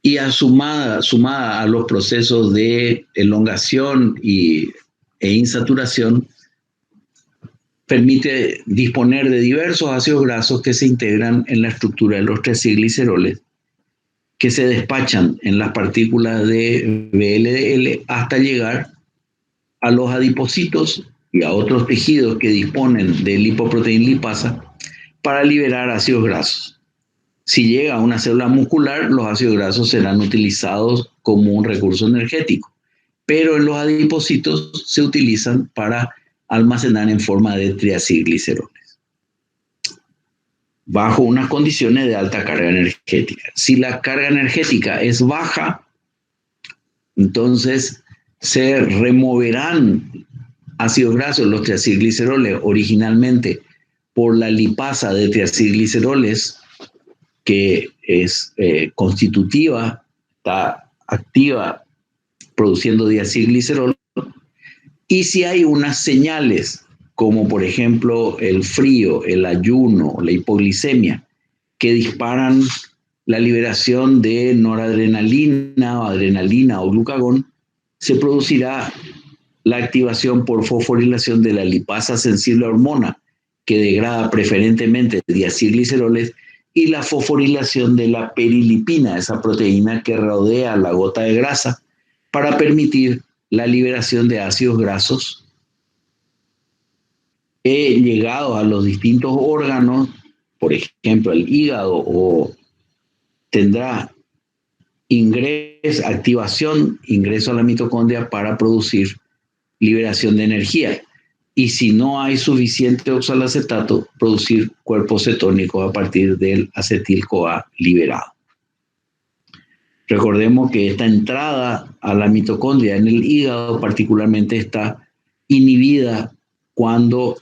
y sumada a los procesos de elongación e insaturación, permite disponer de diversos ácidos grasos que se integran en la estructura de los triacilgliceroles, que se despachan en las partículas de VLDL hasta llegar a los adipocitos y a otros tejidos que disponen de lipoproteína lipasa, para liberar ácidos grasos. Si llega a una célula muscular, los ácidos grasos serán utilizados como un recurso energético, pero en los adipocitos se utilizan para almacenar en forma de triacilgliceroles, bajo unas condiciones de alta carga energética. Si la carga energética es baja, entonces se removerán ácidos grasos, los triacilgliceroles, originalmente por la lipasa de triacilgliceroles, que es constitutiva, está activa produciendo diacilglicerol. Y si hay unas señales, como por ejemplo el frío, el ayuno, la hipoglicemia, que disparan la liberación de noradrenalina o adrenalina o glucagón, se producirá la activación por fosforilación de la lipasa sensible a hormona, que degrada preferentemente diacilgliceroles, y la fosforilación de la perilipina, esa proteína que rodea la gota de grasa, para permitir la liberación de ácidos grasos llegados a los distintos órganos, por ejemplo el hígado, o tendrá ingreso a la mitocondria para producir liberación de energía. Y si no hay suficiente oxalacetato, producir cuerpos cetónicos a partir del acetil-CoA liberado. Recordemos que esta entrada a la mitocondria en el hígado particularmente está inhibida cuando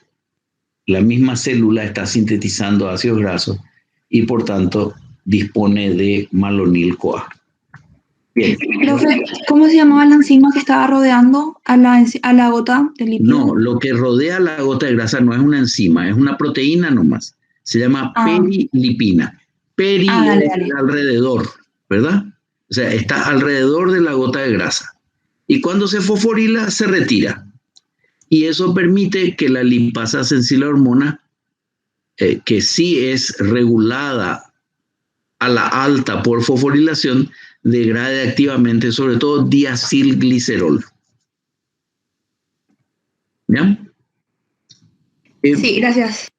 la misma célula está sintetizando ácidos grasos y por tanto dispone de malonil-CoA. Bien. Profe, ¿cómo se llamaba la enzima que estaba rodeando a la gota de lípido? No, lo que rodea la gota de grasa no es una enzima, es una proteína nomás. Se llama perilipina. Peri dale. es alrededor, ¿verdad? O sea, está alrededor de la gota de grasa. Y cuando se fosforila, se retira. Y eso permite que la lipasa sensible a hormona, que sí es regulada a la alta por fosforilación, degrade activamente, sobre todo diacilglicerol. ¿Ya? Sí, gracias.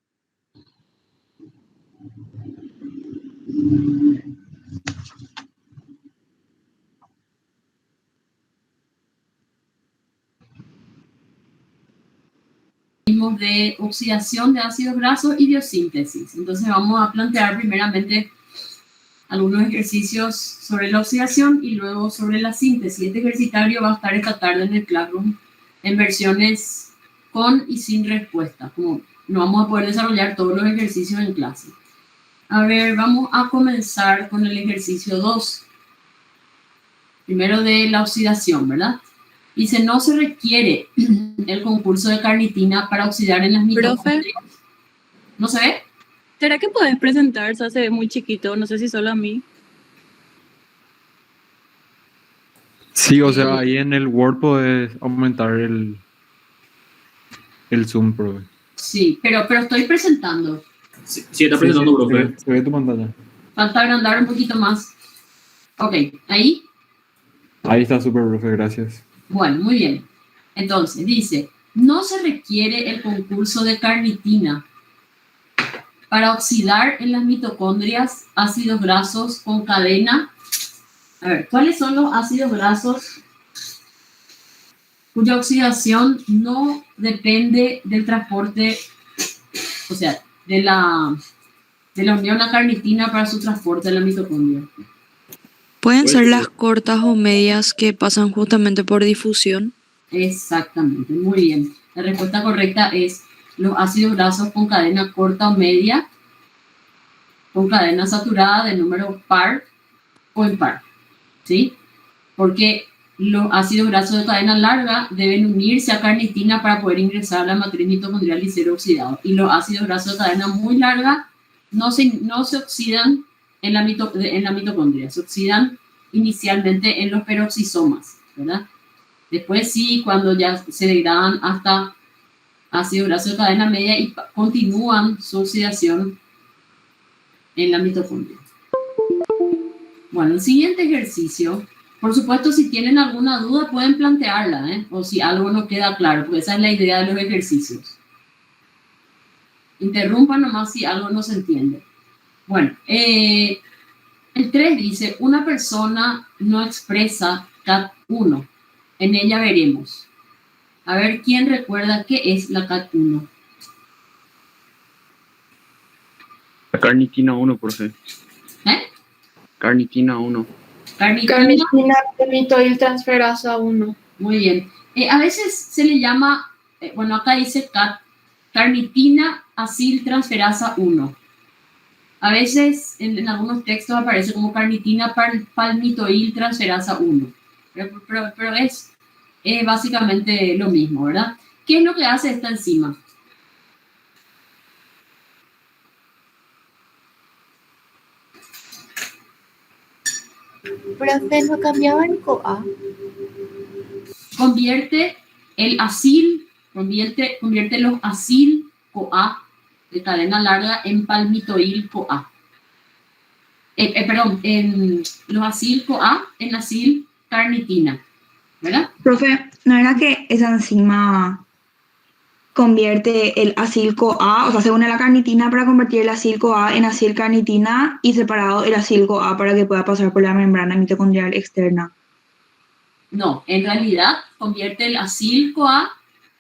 De oxidación de ácidos grasos y biosíntesis. Entonces vamos a plantear primeramente algunos ejercicios sobre la oxidación y luego sobre la síntesis. Este ejercitario va a estar esta tarde en el Classroom en versiones con y sin respuesta, como no vamos a poder desarrollar todos los ejercicios en clase. A ver, vamos a comenzar con el ejercicio 2. Primero de la oxidación, ¿verdad? Dice, no se requiere el concurso de carnitina para oxidar en las mitocondrias. ¿No se ve? ¿Será que puedes presentar? O sea, se ve muy chiquito, no sé si solo a mí. Sí, o sea, ahí en el Word puedes aumentar el zoom, profe. Sí, pero estoy presentando. Sí, está presentando, profe. Se ve tu pantalla. Falta agrandar un poquito más. Ok, ¿ahí? Ahí está súper, profe, gracias. Bueno, muy bien. Entonces, dice, no se requiere el concurso de carnitina para oxidar en las mitocondrias ácidos grasos con cadena. A ver, ¿cuáles son los ácidos grasos cuya oxidación no depende del transporte, o sea, de la unión a carnitina para su transporte en la mitocondria? ¿Pueden ser las cortas o medias que pasan justamente por difusión? Exactamente, muy bien. La respuesta correcta es los ácidos grasos con cadena corta o media, con cadena saturada de número par o impar, ¿sí? Porque los ácidos grasos de cadena larga deben unirse a carnitina para poder ingresar a la matriz mitocondrial y ser oxidados. Y los ácidos grasos de cadena muy larga no se oxidan en la mitocondria, se oxidan inicialmente en los peroxisomas, ¿verdad? Después sí, cuando ya se degradan hasta ácidos grasos de cadena media y continúan su oxidación en la mitocondria. Bueno, el siguiente ejercicio, por supuesto, si tienen alguna duda pueden plantearla, o si algo no queda claro, porque esa es la idea de los ejercicios. Interrumpan nomás si algo no se entiende. Bueno, el 3 dice, una persona no expresa CAT1. En ella veremos. A ver, ¿quién recuerda qué es la CAT1? La carnitina 1, profe. ¿Eh? Carnitina 1. Carnitina, mitoiltransferasa 1. Muy bien. A veces se le llama, bueno, acá dice carnitina aciltransferasa 1. A veces en algunos textos aparece como carnitina palmitoiltransferasa 1. Pero es básicamente lo mismo, ¿verdad? ¿Qué es lo que hace esta enzima? Profe, ¿no cambiaba el CoA? Convierte los acil-CoA de cadena larga en palmitoil-CoA. Perdón, en los acil-CoA en acil-carnitina, ¿verdad? Profe, ¿no era que esa enzima convierte el acil-CoA, o sea, se une a la carnitina para convertir el acil-CoA en acil-carnitina y separado el acil-CoA para que pueda pasar por la membrana mitocondrial externa? No, en realidad convierte el acil-CoA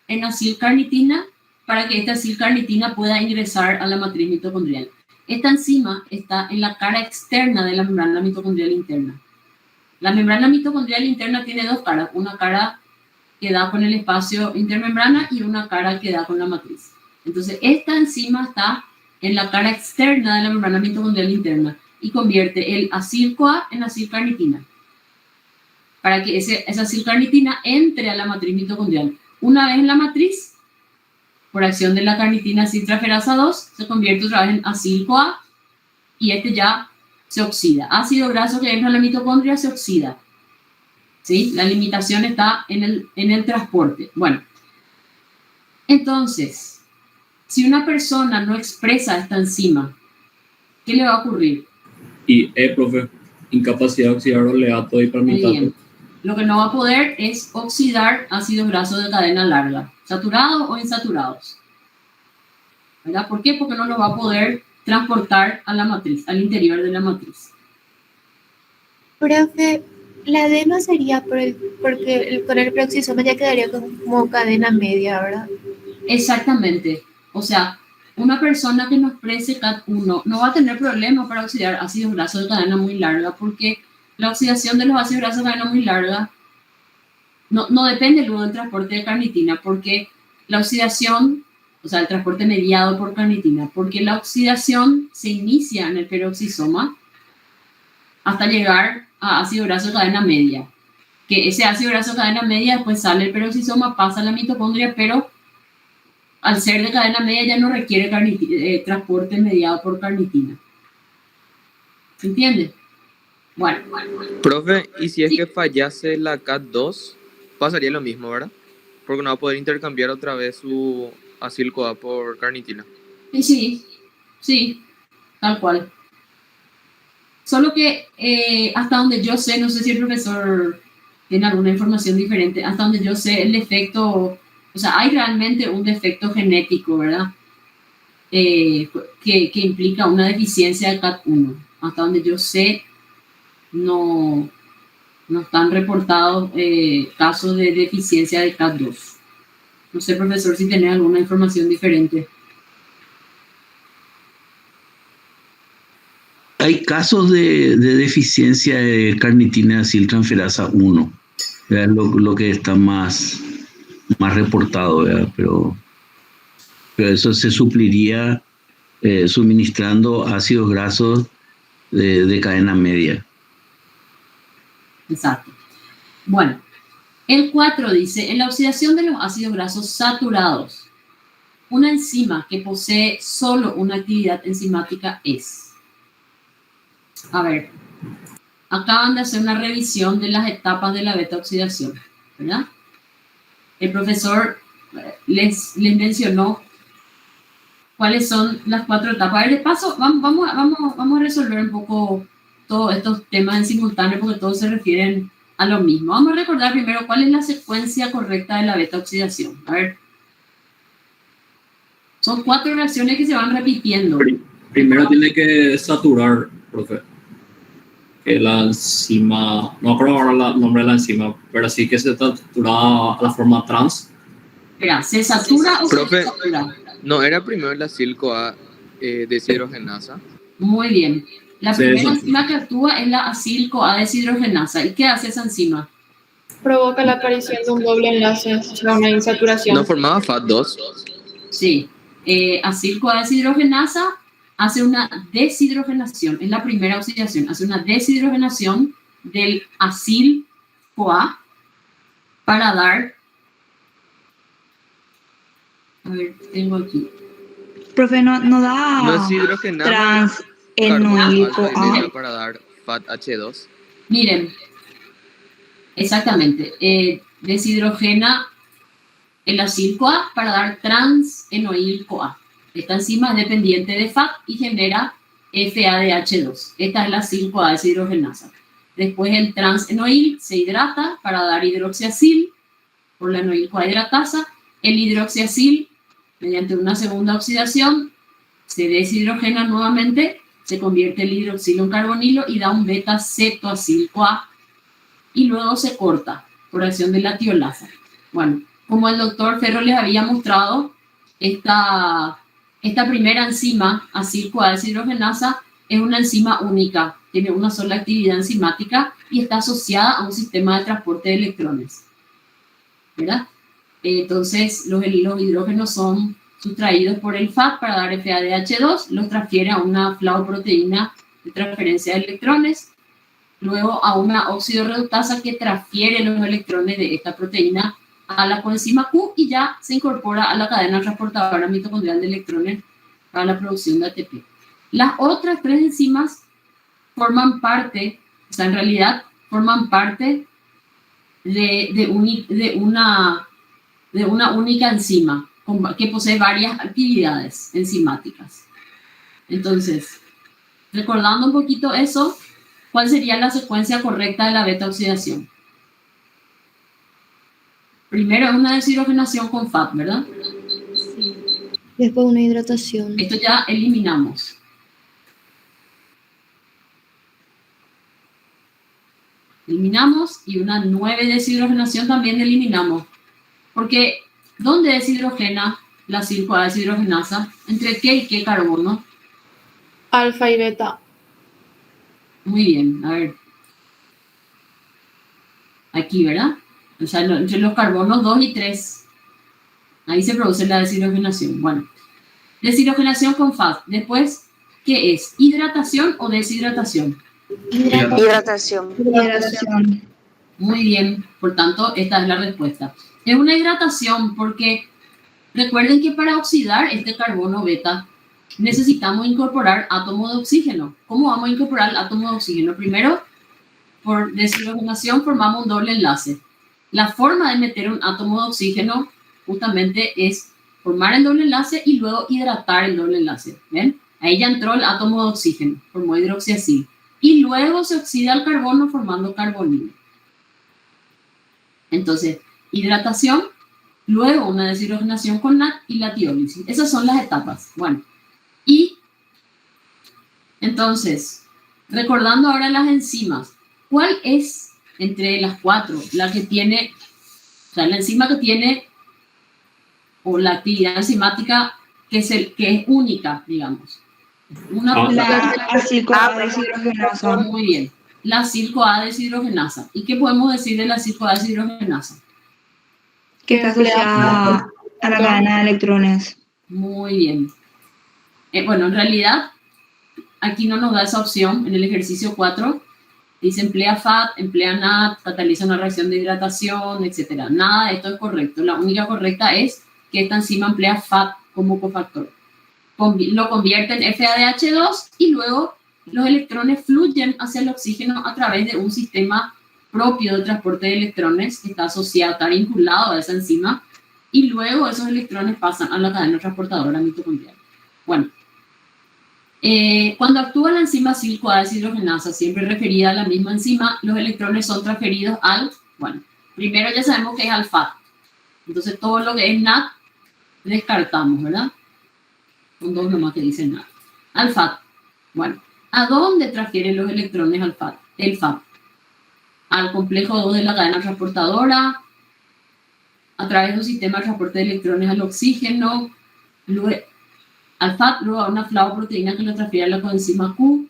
en acil-carnitina para que esta acil-carnitina pueda ingresar a la matriz mitocondrial. Esta enzima está en la cara externa de la membrana mitocondrial interna. La membrana mitocondrial interna tiene dos caras, una cara que da con el espacio intermembrana y una cara que da con la matriz. Entonces, esta enzima está en la cara externa de la membrana mitocondrial interna y convierte el acil-CoA en acil-carnitina para que esa acil-carnitina entre a la matriz mitocondrial. Una vez en la matriz, por acción de la carnitina aciltransferasa 2, se convierte otra vez en acil-CoA y este ya se oxida. Ácido graso que entra en la mitocondria se oxida. ¿Sí? La limitación está en el transporte. Bueno, entonces, si una persona no expresa esta enzima, ¿qué le va a ocurrir? Y, profe, incapacidad de oxidar oleato y Muy palmitato. bien. Lo que no va a poder es oxidar ácidos grasos de cadena larga, saturados o insaturados. ¿Verdad? ¿Por qué? Porque no lo va a poder transportar a la matriz, al interior de la matriz. Profe, la D no sería porque con el peroxisoma ya quedaría como cadena media, ¿verdad? Exactamente. O sea, una persona que no exprese CAT1 no va a tener problema para oxidar ácidos grasos de cadena muy larga porque la oxidación de los ácidos grasos de cadena muy larga no depende luego del transporte de carnitina porque la oxidación, o sea, el transporte mediado por carnitina, porque la oxidación se inicia en el peroxisoma hasta llegar a ácido graso de cadena media. Que ese ácido graso de cadena media después sale el peroxisoma, pasa a la mitocondria, pero al ser de cadena media ya no requiere transporte mediado por carnitina. ¿Se entiende? Bueno. Profe, ¿y si es Sí. que fallase la CAT2, pasaría lo mismo, verdad? Porque no va a poder intercambiar otra vez su acil-CoA por carnitina. Sí, tal cual. Solo que hasta donde yo sé, no sé si el profesor tiene alguna información diferente, hasta donde yo sé el defecto, o sea, hay realmente un defecto genético, ¿verdad? Que implica una deficiencia de CAT1. Hasta donde yo sé, no están reportados casos de deficiencia de CAT2. No sé, profesor, si tiene alguna información diferente. Hay casos de deficiencia de carnitina aciltransferasa 1, es lo que está más reportado, ¿verdad? Pero eso se supliría suministrando ácidos grasos de cadena media. Exacto. Bueno, el 4 dice, en la oxidación de los ácidos grasos saturados, una enzima que posee solo una actividad enzimática es... A ver, acaban de hacer una revisión de las etapas de la beta-oxidación, ¿verdad? El profesor les mencionó cuáles son las 4 etapas. A ver, de paso, vamos a resolver un poco todos estos temas en simultáneo porque todos se refieren a lo mismo. Vamos a recordar primero cuál es la secuencia correcta de la beta-oxidación. A ver. Son 4 reacciones que se van repitiendo. Primero tiene que saturar, profe. Que la enzima, no creo ahora el nombre de la enzima, pero sí que se satura a la forma trans. Espera, ¿se satura o Profe, se satura? No, era primero la acil-CoA deshidrogenasa. Muy bien. La Sí, primera eso. enzima que actúa es la acil-CoA deshidrogenasa. ¿Y qué hace esa enzima? Provoca la aparición de un doble enlace, o sea, una insaturación. No formaba FAT2. Sí. Acil-CoA deshidrogenasa hace una deshidrogenación. Es la primera oxidación. Hace una deshidrogenación del acil-CoA para dar... A ver, tengo aquí. Profe, no No da es hidrogenado trans-enoico carbono A. alfa para dar FAT-H2. Miren, exactamente. Deshidrogena el acil-CoA para dar trans-enoil-CoA. Esta enzima es dependiente de FAT y genera FADH2. Esta es la acil-CoA deshidrogenasa. Después el trans-enoil se hidrata para dar hidroxiacil por la enoil-CoA hidratasa. El hidroxiacil, mediante una segunda oxidación, se deshidrogena nuevamente, se convierte el hidroxilo en carbonilo y da un beta-cetoacil-CoA y luego se corta por acción de la tiolasa. Bueno, como el doctor Ferro les había mostrado, esta primera enzima, acil-CoA deshidrogenasa, es una enzima única, tiene una sola actividad enzimática y está asociada a un sistema de transporte de electrones. ¿Verdad? Entonces, los hidrógenos son sustraídos por el FAT para dar FADH2, los transfiere a una flavoproteína de transferencia de electrones, luego a una óxido-reductasa que transfiere los electrones de esta proteína a la coenzima Q y ya se incorpora a la cadena transportadora mitocondrial de electrones para la producción de ATP. Las otras 3 enzimas forman parte, o sea, en realidad forman parte de una única enzima que posee varias actividades enzimáticas. Entonces, recordando un poquito eso, ¿cuál sería la secuencia correcta de la beta-oxidación? Primero es una deshidrogenación con FAT, ¿verdad? Sí. Después una hidratación. Esto ya eliminamos. Eliminamos y una 9 deshidrogenación también eliminamos. Porque, ¿dónde deshidrogena la acil-CoA deshidrogenasa? ¿Entre qué y qué carbono? Alfa y beta. Muy bien, a ver. Aquí, ¿verdad? O sea, entre los carbonos 2 y 3. Ahí se produce la deshidrogenación. Bueno, deshidrogenación con FAT. Después, ¿qué es? ¿Hidratación o deshidratación? Hidratación. Hidratación. Muy bien, por tanto, esta es la respuesta. Es una hidratación porque recuerden que para oxidar este carbono beta necesitamos incorporar átomos de oxígeno. ¿Cómo vamos a incorporar el átomo de oxígeno? Primero, por deshidrogenación formamos un doble enlace. La forma de meter un átomo de oxígeno justamente es formar el doble enlace y luego hidratar el doble enlace. ¿Ven? Ahí ya entró el átomo de oxígeno, formó hidroxiacil. Y luego se oxida el carbono formando carbonilo. Entonces, hidratación, luego una deshidrogenación con NAT y la tiólisis. Esas son las etapas. Bueno, y entonces, recordando ahora las enzimas, ¿cuál es entre las 4 la que tiene, o sea, la enzima que tiene, o la actividad enzimática que es única, digamos? La acil-CoA deshidrogenasa. Muy bien. La acil-CoA deshidrogenasa. ¿Y qué podemos decir de la acil-CoA deshidrogenasa? Que está asociada a la cadena de electrones. Muy bien. Bueno, en realidad, aquí no nos da esa opción en el ejercicio 4. Dice emplea FAT, emplea NAT, cataliza una reacción de hidratación, etc. Nada de esto es correcto. La única correcta es que esta enzima emplea FAT como cofactor. Lo convierte en FADH2 y luego los electrones fluyen hacia el oxígeno a través de un sistema propio de transporte de electrones que está asociado, está vinculado a esa enzima, y luego esos electrones pasan a la cadena transportadora mitocondrial. Bueno, cuando actúa la enzima acil-CoA deshidrogenasa, siempre referida a la misma enzima, los electrones son transferidos bueno, primero ya sabemos que es al FAT, entonces todo lo que es NAT descartamos, ¿verdad? Son dos nomás que dicen nada. Al FAT. Bueno, ¿a dónde transfieren los electrones al FAT? El FAT. Al complejo 2 de la cadena transportadora, a través de un sistema de transporte de electrones al oxígeno, luego, al FAT, luego a una flavoproteína que lo transfiere a la coenzima Q,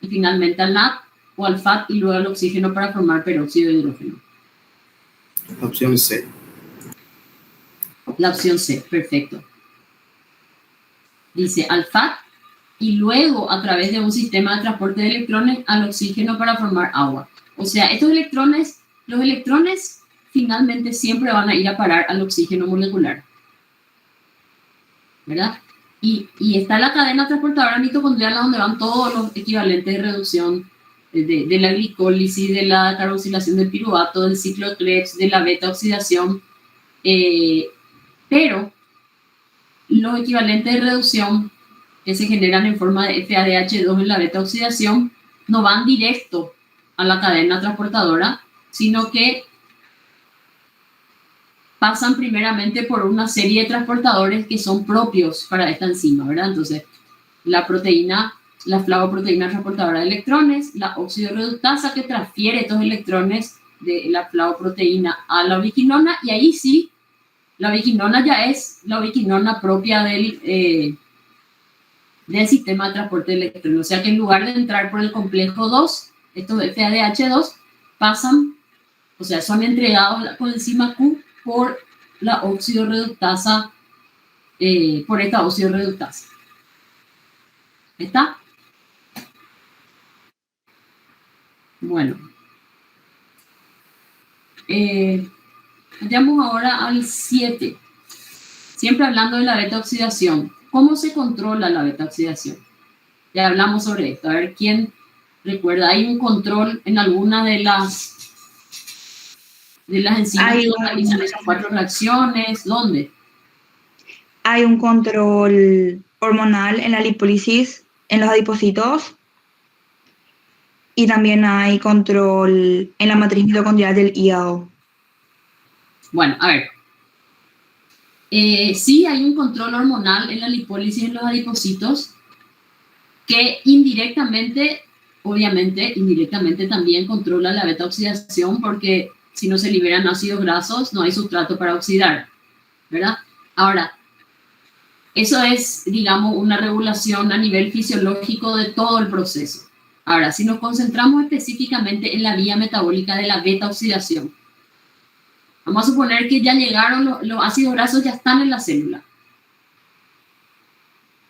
y finalmente al NAT, o al FAT y luego al oxígeno para formar peróxido de hidrógeno. La opción C. La opción C, perfecto. Dice al FAT y luego a través de un sistema de transporte de electrones al oxígeno para formar agua. O sea, estos electrones, los electrones finalmente siempre van a ir a parar al oxígeno molecular. ¿Verdad? Y está la cadena transportadora mitocondrial donde van todos los equivalentes de reducción de la glicólisis, de la carboxilación del piruvato, del ciclo de Krebs, de la beta oxidación. Pero los equivalentes de reducción que se generan en forma de FADH2 en la beta oxidación no van directo a la cadena transportadora, sino que pasan primeramente por una serie de transportadores que son propios para esta enzima, ¿verdad? Entonces, la proteína, la flavoproteína transportadora de electrones, la oxidorreductasa que transfiere estos electrones de la flavoproteína a la ubiquinona, y ahí sí, la ubiquinona ya es la ubiquinona propia del sistema de transporte de electrones. O sea que en lugar de entrar por el complejo 2, estos FADH2 pasan, o sea, son entregados a la coenzima Q por la oxidorreductasa, por esta oxidorreductasa. ¿Está? Bueno. Vayamos ahora al 7. Siempre hablando de la beta oxidación. ¿Cómo se controla la beta oxidación? Ya hablamos sobre esto. A ver, ¿quién recuerda? ¿Hay un control en alguna de las enzimas que realizan esas 4 reacciones? ¿Dónde? Hay un control hormonal en la lipólisis en los adipocitos y también hay control en la matriz mitocondrial del hígado. Bueno, a ver. Sí hay un control hormonal en la lipólisis en los adipocitos que indirectamente, obviamente, indirectamente también controla la beta oxidación, porque si no se liberan ácidos grasos, no hay sustrato para oxidar, ¿verdad? Ahora, eso es, digamos, una regulación a nivel fisiológico de todo el proceso. Ahora, si nos concentramos específicamente en la vía metabólica de la beta oxidación, vamos a suponer que ya llegaron los ácidos grasos, ya están en la célula.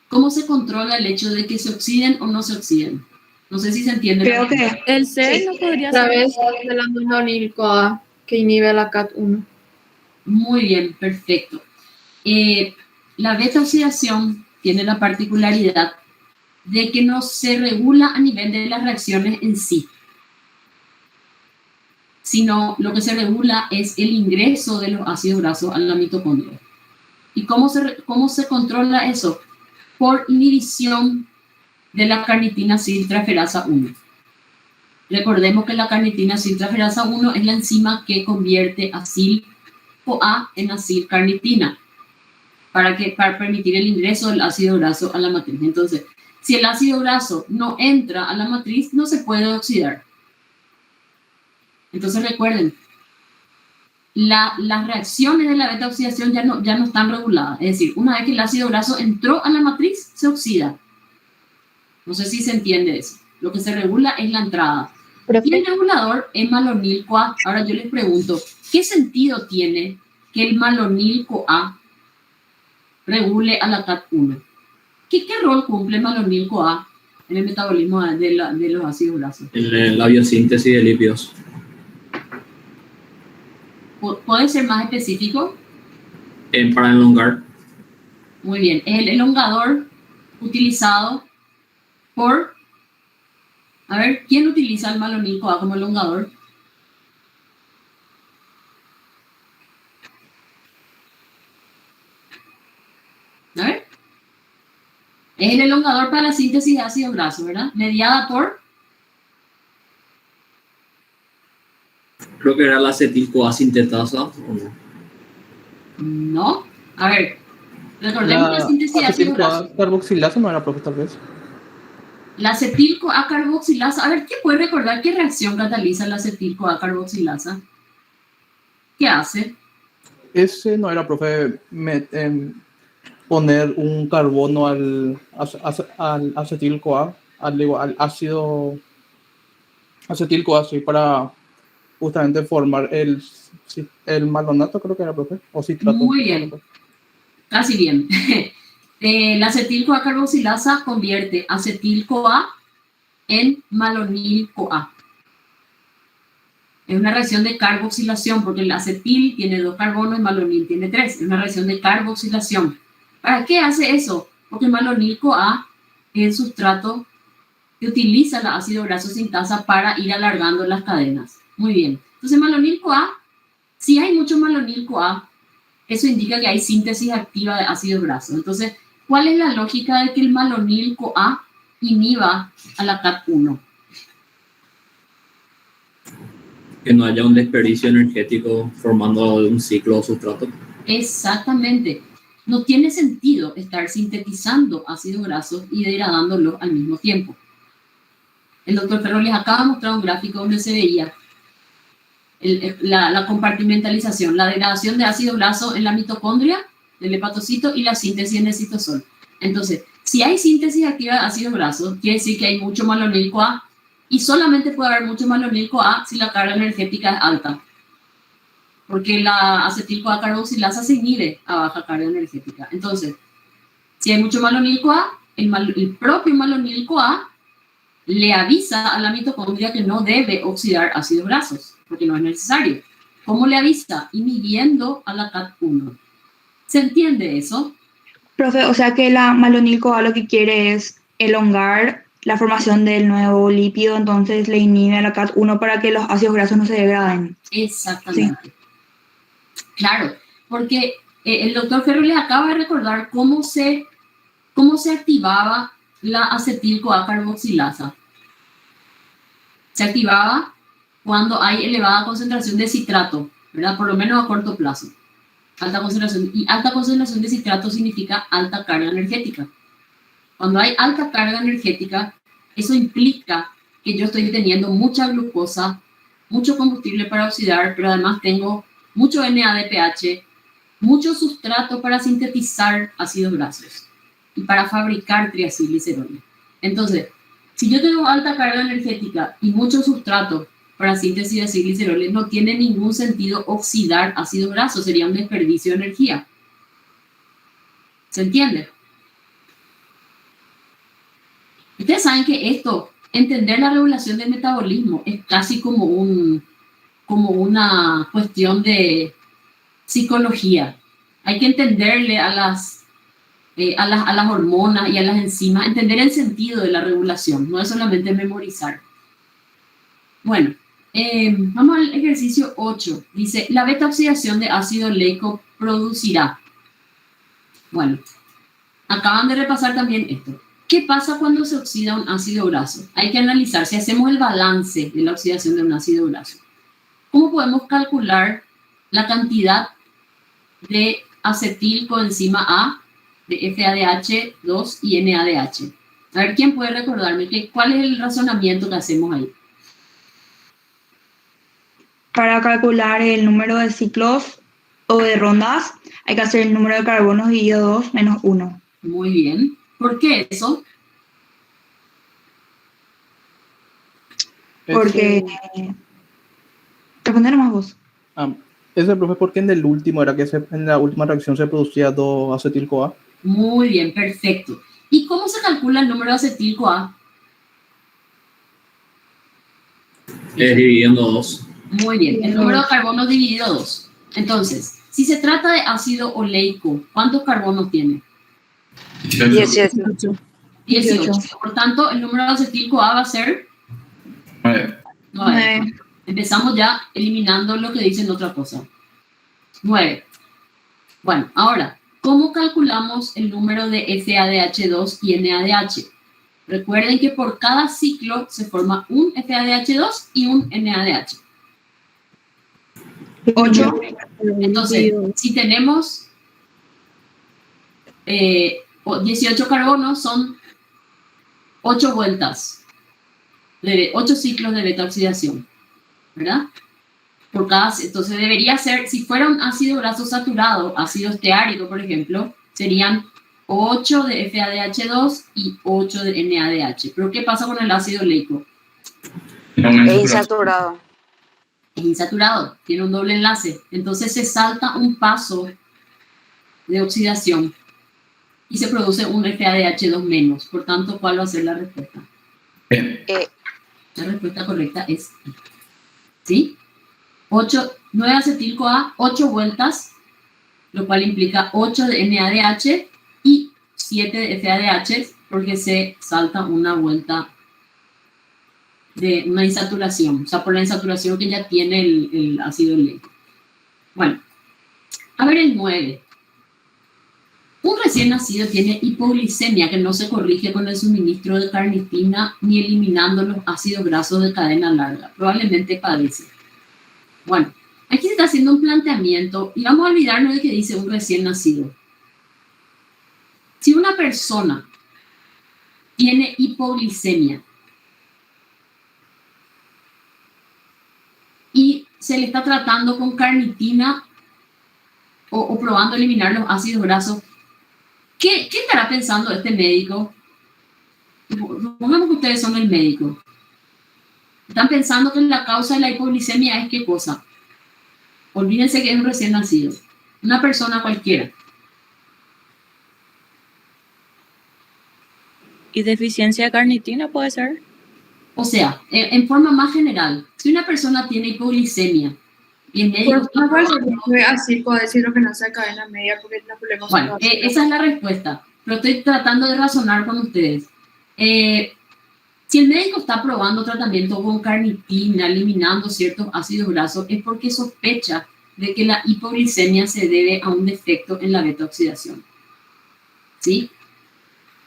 ¿Cómo se controla el hecho de que se oxiden o no se oxiden? No sé si se entiende. Creo que el C no podría ser. A través de la malonil-CoA que inhibe la CAT1. Muy bien, perfecto. La beta oxidación tiene la particularidad de que no se regula a nivel de las reacciones en sí, sino lo que se regula es el ingreso de los ácidos grasos a la mitocondria. ¿Y cómo se controla eso? Por inhibición de la carnitina siltraferasa 1. Recordemos que la carnitina siltraferasa 1 es la enzima que convierte acil-CoA en acilcarnitina para permitir el ingreso del ácido graso a la matriz. Entonces, si el ácido graso no entra a la matriz, no se puede oxidar. Entonces recuerden, las reacciones de la beta oxidación ya no están reguladas. Es decir, una vez que el ácido graso entró a la matriz, se oxida. No sé si se entiende eso. Lo que se regula es la entrada. Y el regulador es malonil-CoA. Ahora yo les pregunto, ¿qué sentido tiene que el malonil-CoA regule a la CAT1? ¿Qué rol cumple malonil-CoA en el metabolismo de los ácidos grasos? En la biosíntesis de lípidos. ¿Puede ser más específico? Para elongar. Muy bien. Es el elongador utilizado por... A ver, ¿quién utiliza el malonil-CoA como elongador? A ver. Es el elongador para la síntesis de ácidos grasos, ¿verdad? Mediada por... Creo que era la acetil-CoA sintetasa. ¿O no? No. A ver. Recordemos la síntesis de ácido graso. Carboxilasa no era, profe, tal vez. La acetil-CoA carboxilasa. A ver, ¿quién puede recordar qué reacción cataliza la acetil-CoA carboxilasa? ¿Qué hace? Ese no era, profe, poner un carbono al acetil-CoA, al ácido acetil-CoA, sí, para justamente formar el malonato, creo que era, profe, o citrato. Muy bien, casi bien. La acetil-CoA carboxilasa convierte acetil-CoA en malonil-CoA. Es una reacción de carboxilación, porque el acetil tiene 2 carbonos y malonil tiene 3. Es una reacción de carboxilación. ¿Para qué hace eso? Porque el malonil-CoA es el sustrato que utiliza el ácido graso sintasa para ir alargando las cadenas. Muy bien. Entonces, malonil-CoA, si hay mucho malonil-CoA, eso indica que hay síntesis activa de ácidos grasos. Entonces, ¿cuál es la lógica de que el malonil-CoA inhiba a la CAT1? Que no haya un desperdicio energético formando un ciclo o sustrato. Exactamente. No tiene sentido estar sintetizando ácidos grasos y degradándolos al mismo tiempo. El doctor Ferro les acaba de mostrar un gráfico donde se veía la compartimentalización, la degradación de ácido graso en la mitocondria del hepatocito y la síntesis en el citosol. Entonces, si hay síntesis activa de ácidos grasos, quiere decir que hay mucho malonil-CoA, y solamente puede haber mucho malonil-CoA si la carga energética es alta. Porque la acetil-CoA carboxilasa se inhibe a baja carga energética. Entonces, si hay mucho malonil-CoA, el propio malonil-CoA le avisa a la mitocondria que no debe oxidar ácidos grasos, porque no es necesario. ¿Cómo le avisa? Inhibiendo a la CAT1. ¿Se entiende eso? Profe, o sea que la malonil-CoA lo que quiere es elongar la formación del nuevo lípido, entonces le inhibe a la CAT1 para que los ácidos grasos no se degraden. Exactamente. Sí. Claro, porque el doctor Ferro les acaba de recordar cómo se activaba la acetil-CoA carboxilasa. Se activaba cuando hay elevada concentración de citrato, ¿verdad? Por lo menos a corto plazo. Alta concentración. Y alta concentración de citrato significa alta carga energética. Cuando hay alta carga energética, eso implica que yo estoy teniendo mucha glucosa, mucho combustible para oxidar, pero además tengo mucho NADPH, mucho sustrato para sintetizar ácidos grasos y para fabricar triacilglicerol. Entonces, si yo tengo alta carga energética y mucho sustrato para síntesis de acilgliceroles, no tiene ningún sentido oxidar ácidos grasos, sería un desperdicio de energía. ¿Se entiende? Ustedes saben que esto, entender la regulación del metabolismo, es casi como una cuestión de psicología. Hay que entenderle a las hormonas y a las enzimas, entender el sentido de la regulación, no es solamente memorizar. Bueno, vamos al ejercicio 8. Dice, la beta-oxidación de ácido oleico producirá. Bueno, acaban de repasar también esto. ¿Qué pasa cuando se oxida un ácido graso? Hay que analizar si hacemos el balance de la oxidación de un ácido graso. ¿Cómo podemos calcular la cantidad de acetilcoenzima A, de FADH2 y NADH? A ver, ¿quién puede recordarme cuál es el razonamiento que hacemos ahí? Para calcular el número de ciclos o de rondas, hay que hacer el número de carbonos dividido 2 menos 1. Muy bien. ¿Por qué eso? Porque... Responder más vos. Ese, profe, porque en el último era que en la última reacción se producía 2 acetil-CoA. Muy bien, perfecto. ¿Y cómo se calcula el número de acetil-CoA? Dividiendo 2. Muy bien, el número de carbonos dividido 2. Entonces, si se trata de ácido oleico, ¿cuántos carbonos tiene? 18. Por tanto, el número de acetil-CoA va a ser 9. Empezamos ya eliminando lo que dicen otra cosa. 9. Bueno, ahora, ¿cómo calculamos el número de FADH2 y NADH? Recuerden que por cada ciclo se forma un FADH2 y un NADH. 8. Entonces, si tenemos 18 carbonos son 8 vueltas, 8 ciclos de beta-oxidación, ¿verdad? Por cada, entonces debería ser, si fuera un ácido graso saturado, ácido esteárico, por ejemplo, serían 8 de FADH2 y 8 de NADH. Pero ¿qué pasa con el ácido oleico? Es insaturado. Es insaturado, tiene un doble enlace. Entonces se salta un paso de oxidación y se produce un FADH2 menos. Por tanto, ¿cuál va a ser la respuesta? La respuesta correcta es ¿sí? 9-acetil-CoA, 8 vueltas, lo cual implica 8 de NADH y 7 de FADH, porque se salta una vuelta de una insaturación, o sea, por la insaturación que ya tiene el ácido oleico. Bueno, a ver el 9. Un recién nacido tiene hipoglicemia que no se corrige con el suministro de carnitina ni eliminando los ácidos grasos de cadena larga. Probablemente padece. Bueno, aquí se está haciendo un planteamiento y vamos a olvidarnos de que dice un recién nacido. Si una persona tiene hipoglicemia y se le está tratando con carnitina o probando eliminar los ácidos grasos, ¿qué estará pensando este médico? Pongamos que ustedes son el médico. Están pensando que la causa de la hipoglicemia es ¿qué cosa? Olvídense que es un recién nacido. Una persona cualquiera. ¿Y deficiencia de carnitina puede ser? O sea, en forma más general, si una persona tiene hipoglicemia y el médico... No puede ser así, puedo decirlo que no sea cadena media porque no podemos... Bueno, esa es la respuesta. Pero estoy tratando de razonar con ustedes. Si el médico está probando tratamiento con carnitina, eliminando ciertos ácidos grasos, es porque sospecha de que la hipoglicemia se debe a un defecto en la beta-oxidación. ¿Sí?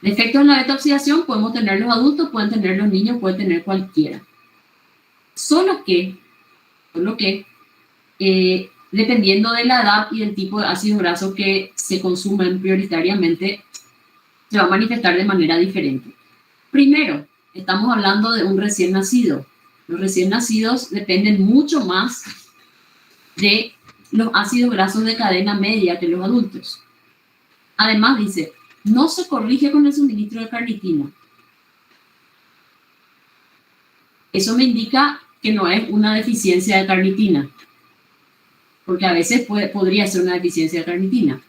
Defectos en la beta-oxidación podemos tener los adultos, pueden tener los niños, pueden tener cualquiera. Solo que dependiendo de la edad y del tipo de ácidos grasos que se consumen prioritariamente, se va a manifestar de manera diferente. Primero, estamos hablando de un recién nacido. Los recién nacidos dependen mucho más de los ácidos grasos de cadena media que los adultos. Además, dice, no se corrige con el suministro de carnitina. Eso me indica que no es una deficiencia de carnitina, porque a veces podría ser una deficiencia de carnitina,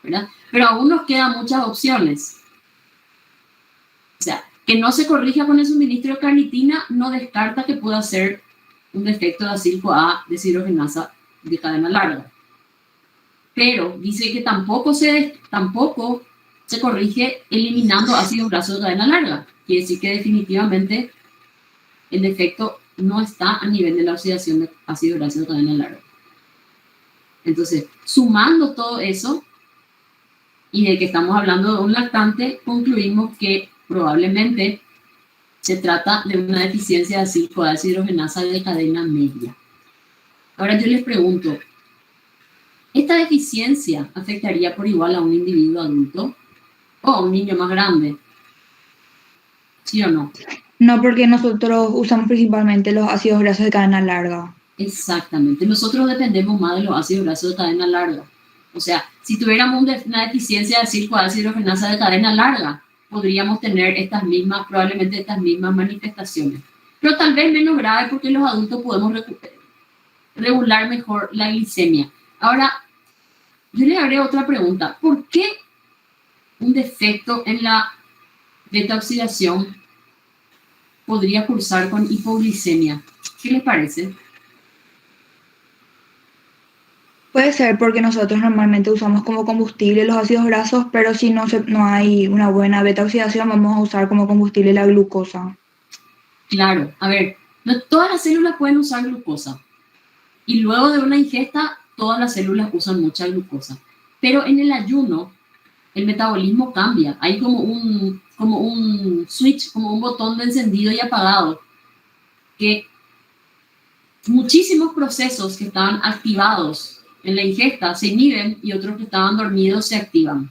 ¿verdad? Pero aún nos quedan muchas opciones. O sea, que no se corrija con el suministro de carnitina no descarta que pueda ser un defecto de acil-CoA deshidrogenasa de cadena larga. Pero dice que tampoco se corrige eliminando ácidos grasos de cadena larga. Quiere decir que definitivamente el defecto no está a nivel de la oxidación de ácidos grasos de cadena larga. Entonces, sumando todo eso, y de que estamos hablando de un lactante, concluimos que probablemente se trata de una deficiencia de acil-CoA deshidrogenasa de cadena media. Ahora yo les pregunto, ¿esta deficiencia afectaría por igual a un individuo adulto o a un niño más grande? ¿Sí o no? No, porque nosotros usamos principalmente los ácidos grasos de cadena larga. Exactamente. Nosotros dependemos más de los ácidos grasos de cadena larga. O sea, si tuviéramos una deficiencia de acil-CoA deshidrogenasa de cadena larga, podríamos tener probablemente estas mismas manifestaciones. Pero tal vez menos grave porque los adultos podemos regular mejor la glicemia. Ahora, yo le haré otra pregunta. ¿Por qué un defecto en la beta-oxidación podría cursar con hipoglicemia? ¿Qué les parece? Puede ser porque nosotros normalmente usamos como combustible los ácidos grasos, pero si no hay una buena beta-oxidación, vamos a usar como combustible la glucosa. Claro, a ver, no todas las células pueden usar glucosa. Y luego de una ingesta, todas las células usan mucha glucosa. Pero en el ayuno, el metabolismo cambia. Hay como un switch, como un botón de encendido y apagado, que muchísimos procesos que estaban activados en la ingesta se inhiben y otros que estaban dormidos se activan.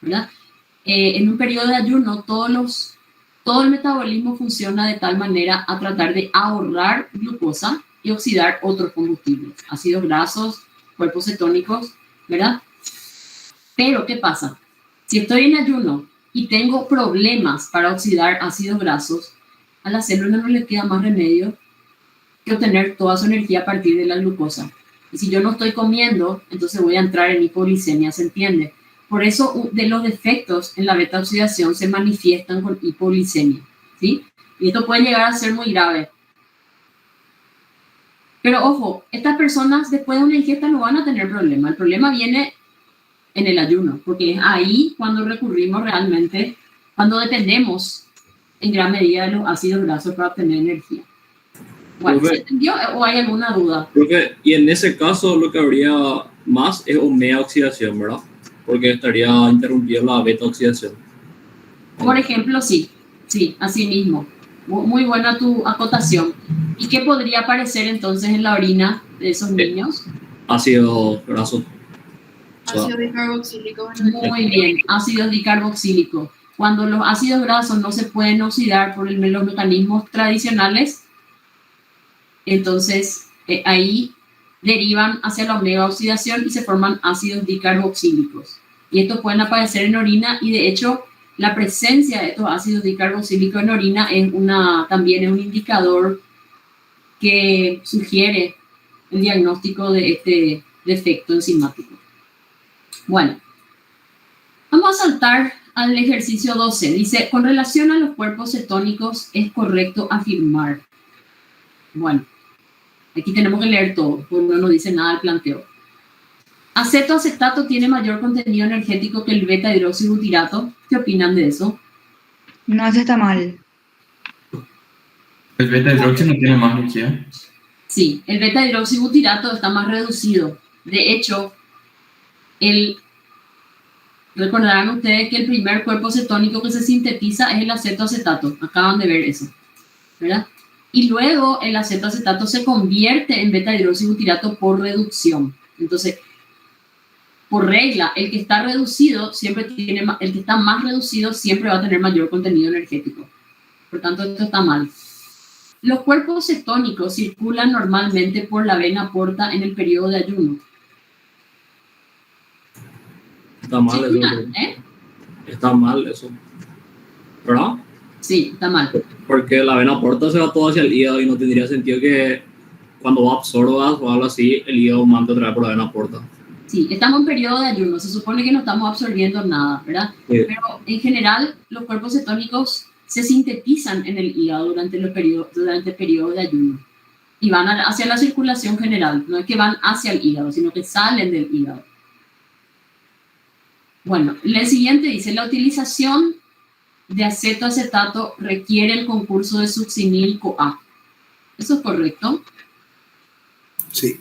¿verdad? En un periodo de ayuno, todo el metabolismo funciona de tal manera a tratar de ahorrar glucosa y oxidar otros combustibles, ácidos grasos, cuerpos cetónicos, ¿verdad? Pero, ¿qué pasa? Si estoy en ayuno y tengo problemas para oxidar ácidos grasos, a la célula no le queda más remedio que obtener toda su energía a partir de la glucosa. Y si yo no estoy comiendo, entonces voy a entrar en hipoglicemia, ¿se entiende? Por eso de los defectos en la beta oxidación se manifiestan con hipoglicemia, ¿sí? Y esto puede llegar a ser muy grave. Pero ojo, estas personas después de una ingesta no van a tener problema. El problema viene en el ayuno, porque es ahí cuando recurrimos realmente, cuando dependemos en gran medida de los ácidos grasos para obtener energía. Bueno, ¿se entendió o hay alguna duda? Profe, y en ese caso lo que habría más es omega oxidación, ¿verdad? Porque estaría interrumpida la beta oxidación. Por ejemplo, sí, así mismo. Muy buena tu acotación. ¿Y qué podría aparecer entonces en la orina de esos niños? Ácido graso. Ácido dicarboxílico. Muy bien, ácidos dicarboxílicos. Cuando los ácidos grasos no se pueden oxidar por los mecanismos tradicionales, entonces ahí derivan hacia la omega oxidación y se forman ácidos dicarboxílicos. Y estos pueden aparecer en orina y de hecho la presencia de estos ácidos dicarboxílicos en orina también es un indicador que sugiere el diagnóstico de este defecto enzimático. Bueno, vamos a saltar al ejercicio 12. Dice, con relación a los cuerpos cetónicos es correcto afirmar. Bueno, aquí tenemos que leer todo, porque no nos dice nada el planteo. Acetoacetato tiene mayor contenido energético que el beta-hidroxibutirato. ¿Qué opinan de eso? No, eso está mal. ¿El beta-hidroxi no tiene más energía? Sí, el beta-hidroxibutirato está más reducido. De hecho, recordarán ustedes que el primer cuerpo cetónico que se sintetiza es el acetoacetato. Acaban de ver eso, ¿verdad? Y luego el acetoacetato se convierte en beta-hidroxibutirato por reducción. Entonces, por regla, el que está reducido siempre el que está más reducido siempre va a tener mayor contenido energético. Por tanto, esto está mal. Los cuerpos cetónicos circulan normalmente por la vena porta en el periodo de ayuno. Está mal eso. Está mal eso. ¿Verdad? Sí, está mal. Porque la vena porta se va todo hacia el hígado y no tendría sentido que cuando absorbas o algo así, el hígado mande otra vez por la vena porta. Sí, estamos en periodo de ayuno, se supone que no estamos absorbiendo nada, ¿verdad? Sí. Pero en general los cuerpos cetónicos se sintetizan en el hígado durante el periodo de ayuno y van hacia la circulación general, no es que van hacia el hígado, sino que salen del hígado. Bueno, el siguiente dice, la utilización de acetoacetato requiere el concurso de succinil-CoA. ¿Eso es correcto? Sí.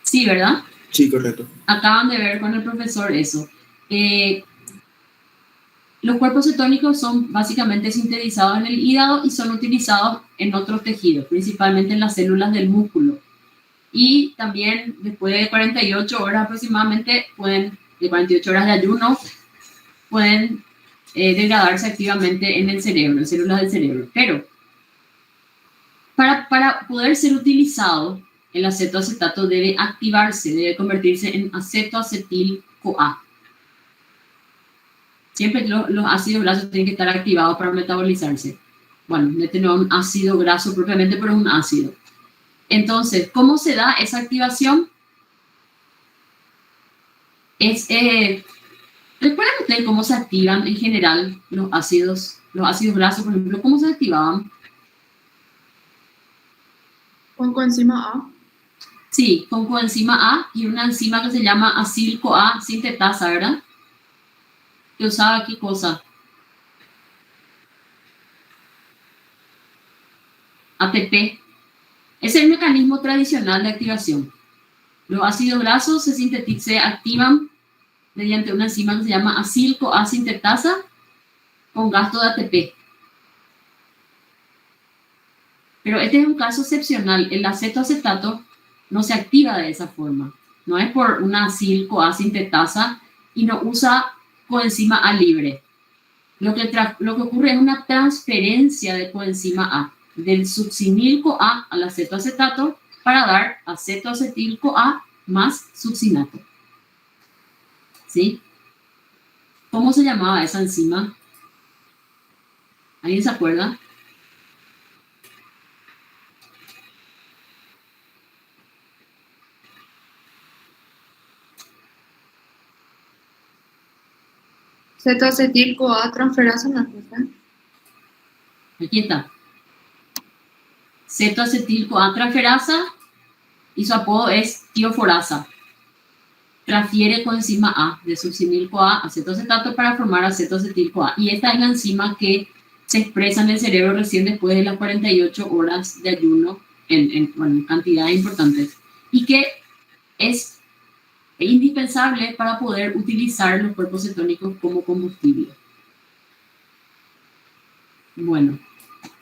Sí, ¿verdad? Sí, correcto. Acaban de ver con el profesor eso. Los cuerpos cetónicos son básicamente sintetizados en el hígado y son utilizados en otros tejidos, principalmente en las células del músculo. Y también después de 48 horas aproximadamente, de 48 horas de ayuno, pueden degradarse activamente en el cerebro, en células del cerebro. Pero para poder ser utilizado, el acetoacetato debe activarse, debe convertirse en acetoacetil-CoA. Siempre los ácidos grasos tienen que estar activados para metabolizarse. Bueno, este no es un ácido graso propiamente, pero es un ácido. Entonces, ¿cómo se da esa activación? ¿Recuerdan ustedes cómo se activan en general los ácidos grasos, por ejemplo? ¿Cómo se activaban? Con coenzima A. Sí, con coenzima A y una enzima que se llama acil-CoA sintetasa, ¿verdad? ¿Que usaba qué cosa? ATP. Es el mecanismo tradicional de activación. Los ácidos grasos se activan mediante una enzima que se llama acil-CoA sintetasa con gasto de ATP. Pero este es un caso excepcional. El acetoacetato no se activa de esa forma. no es por una acil-CoA sintetasa y no usa coenzima A libre. Lo que ocurre es una transferencia de coenzima A del succinil-CoA al acetoacetato para dar acetoacetil-CoA más succinato. ¿Sí? ¿Cómo se llamaba esa enzima? ¿Alguien se acuerda? Cetoacetil-CoA transferasa, ¿no? Aquí está. Cetoacetil-CoA transferasa y su apodo es tioforasa. Transfiere coenzima A de succinil-CoA a acetoacetato para formar acetoacetil-CoA. Y esta es la enzima que se expresa en el cerebro recién después de las 48 horas de ayuno en cantidades importantes. Y que es indispensable para poder utilizar los cuerpos cetónicos como combustible. Bueno,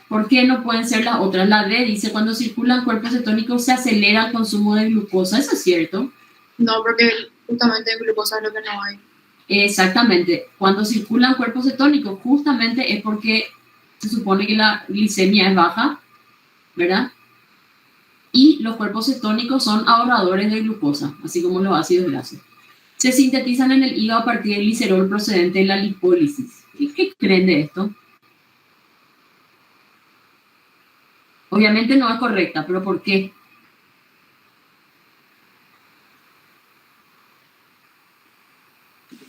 ¿por qué no pueden ser las otras? La D dice, cuando circulan cuerpos cetónicos se acelera el consumo de glucosa. ¿Eso es cierto? No, porque justamente glucosa es lo que no hay. Exactamente. Cuando circulan cuerpos cetónicos, justamente es porque se supone que la glicemia es baja, ¿verdad? Y los cuerpos cetónicos son ahorradores de glucosa, así como los ácidos grasos. Se sintetizan en el hígado a partir del glicerol procedente de la lipólisis. ¿Qué creen de esto? Obviamente no es correcta, pero ¿por qué?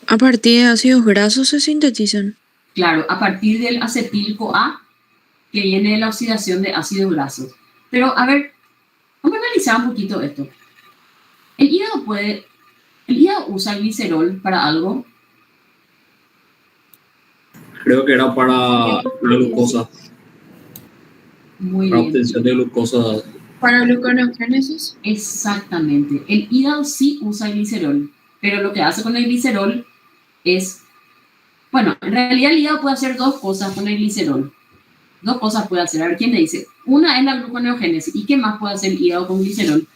A partir de ácidos grasos se sintetizan. Claro, a partir del acetil-CoA, que viene de la oxidación de ácidos grasos. Pero, a ver, vamos a analizar un poquito esto. ¿El hígado usa el glicerol para algo? Creo que era para la glucosa, Muy para bien. obtención de glucosa. ¿Para gluconeogénesis? Exactamente. El hígado sí usa el glicerol, pero lo que hace con el glicerol es... Bueno, en realidad el hígado puede hacer dos cosas con el glicerol. Dos cosas puede hacer. A ver, ¿quién le dice? Una es la gluconeogénesis. ¿Y qué más puede hacer el hígado con glicerol?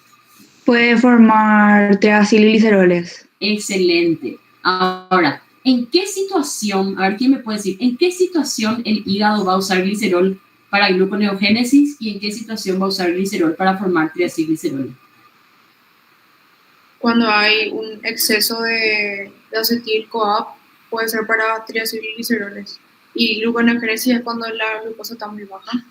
Puede formar triacilgliceroles. Excelente. Ahora, ¿en qué situación, a ver, quién me puede decir, en qué situación el hígado va a usar glicerol para gluconeogénesis y en qué situación va a usar glicerol para formar triacilgliceroles? Cuando hay un exceso de acetil-CoA, puede ser para triacilgliceroles. Y gluconeogénesis es cuando la glucosa está muy baja.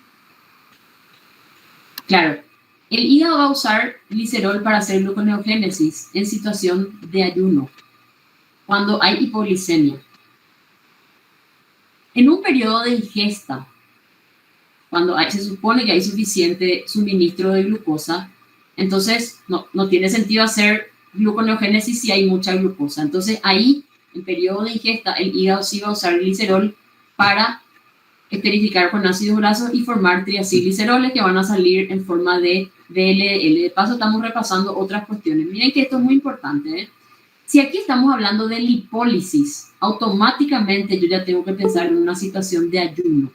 Claro. El hígado va a usar glicerol para hacer gluconeogénesis en situación de ayuno, cuando hay hipoglicemia. En un periodo de ingesta, cuando se supone que hay suficiente suministro de glucosa, entonces no tiene sentido hacer gluconeogénesis si hay mucha glucosa. Entonces ahí, en periodo de ingesta, el hígado sí va a usar glicerol para esterificar con ácidos grasos y formar triacilgliceroles que van a salir en forma de VLL. De paso, estamos repasando otras cuestiones. Miren que esto es muy importante, ¿eh? Si aquí estamos hablando de lipólisis, automáticamente yo ya tengo que pensar en una situación de ayuno.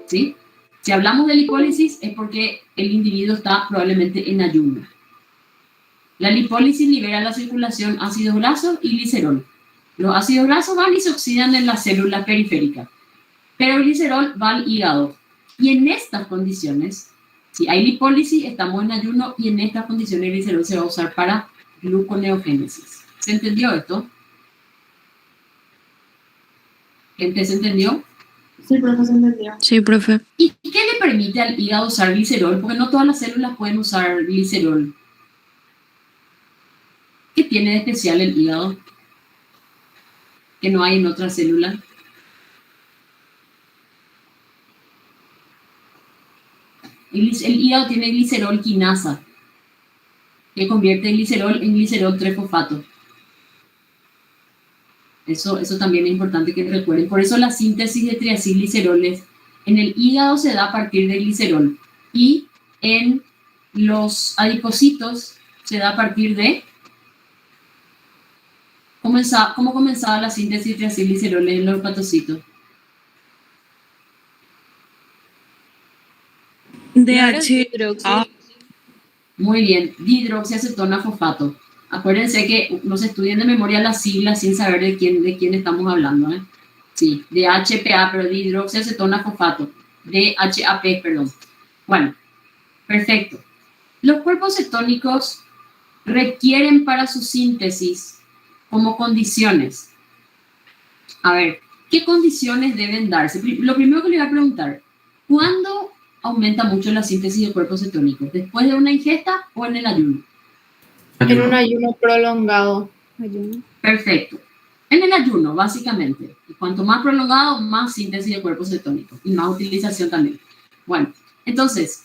¿Sí? Si hablamos de lipólisis es porque el individuo está probablemente en ayuno. La lipólisis libera a la circulación ácidos grasos y glicerol. Los ácidos grasos van y se oxidan en las células periféricas, pero el glicerol va al hígado. Y en estas condiciones, si hay lipólisis, estamos en ayuno y en estas condiciones el glicerol se va a usar para gluconeogénesis. ¿Se entendió esto? ¿Gente se entendió? Sí, profe, se entendió. Sí, profe. ¿Y qué le permite al hígado usar glicerol? Porque no todas las células pueden usar glicerol. ¿Qué tiene de especial el hígado que no hay en otras células? El hígado tiene glicerol quinasa, que convierte el glicerol en glicerol 3-fosfato. Eso también es importante que recuerden. Por eso la síntesis de triacilgliceroles en el hígado se da a partir del glicerol y en los adipocitos se da a partir de... ¿Cómo comenzaba la síntesis de triacilgliceroles en los hepatocitos? DH. Muy bien, dihidroxiacetona fosfato. Acuérdense que no se estudien de memoria las siglas sin saber de quién estamos hablando, ¿eh? Sí, de HPA, pero de hidroxiacetona fosfato, de HAP, perdón. Bueno, perfecto. Los cuerpos cetónicos requieren para su síntesis como condiciones. A ver, ¿qué condiciones deben darse? Lo primero que le voy a preguntar, ¿cuándo aumenta mucho la síntesis de cuerpos cetónicos? ¿Después de una ingesta o en el ayuno? En un ayuno prolongado. Perfecto. En el ayuno, básicamente. Y cuanto más prolongado, más síntesis de cuerpos cetónicos y más utilización también. Bueno, entonces,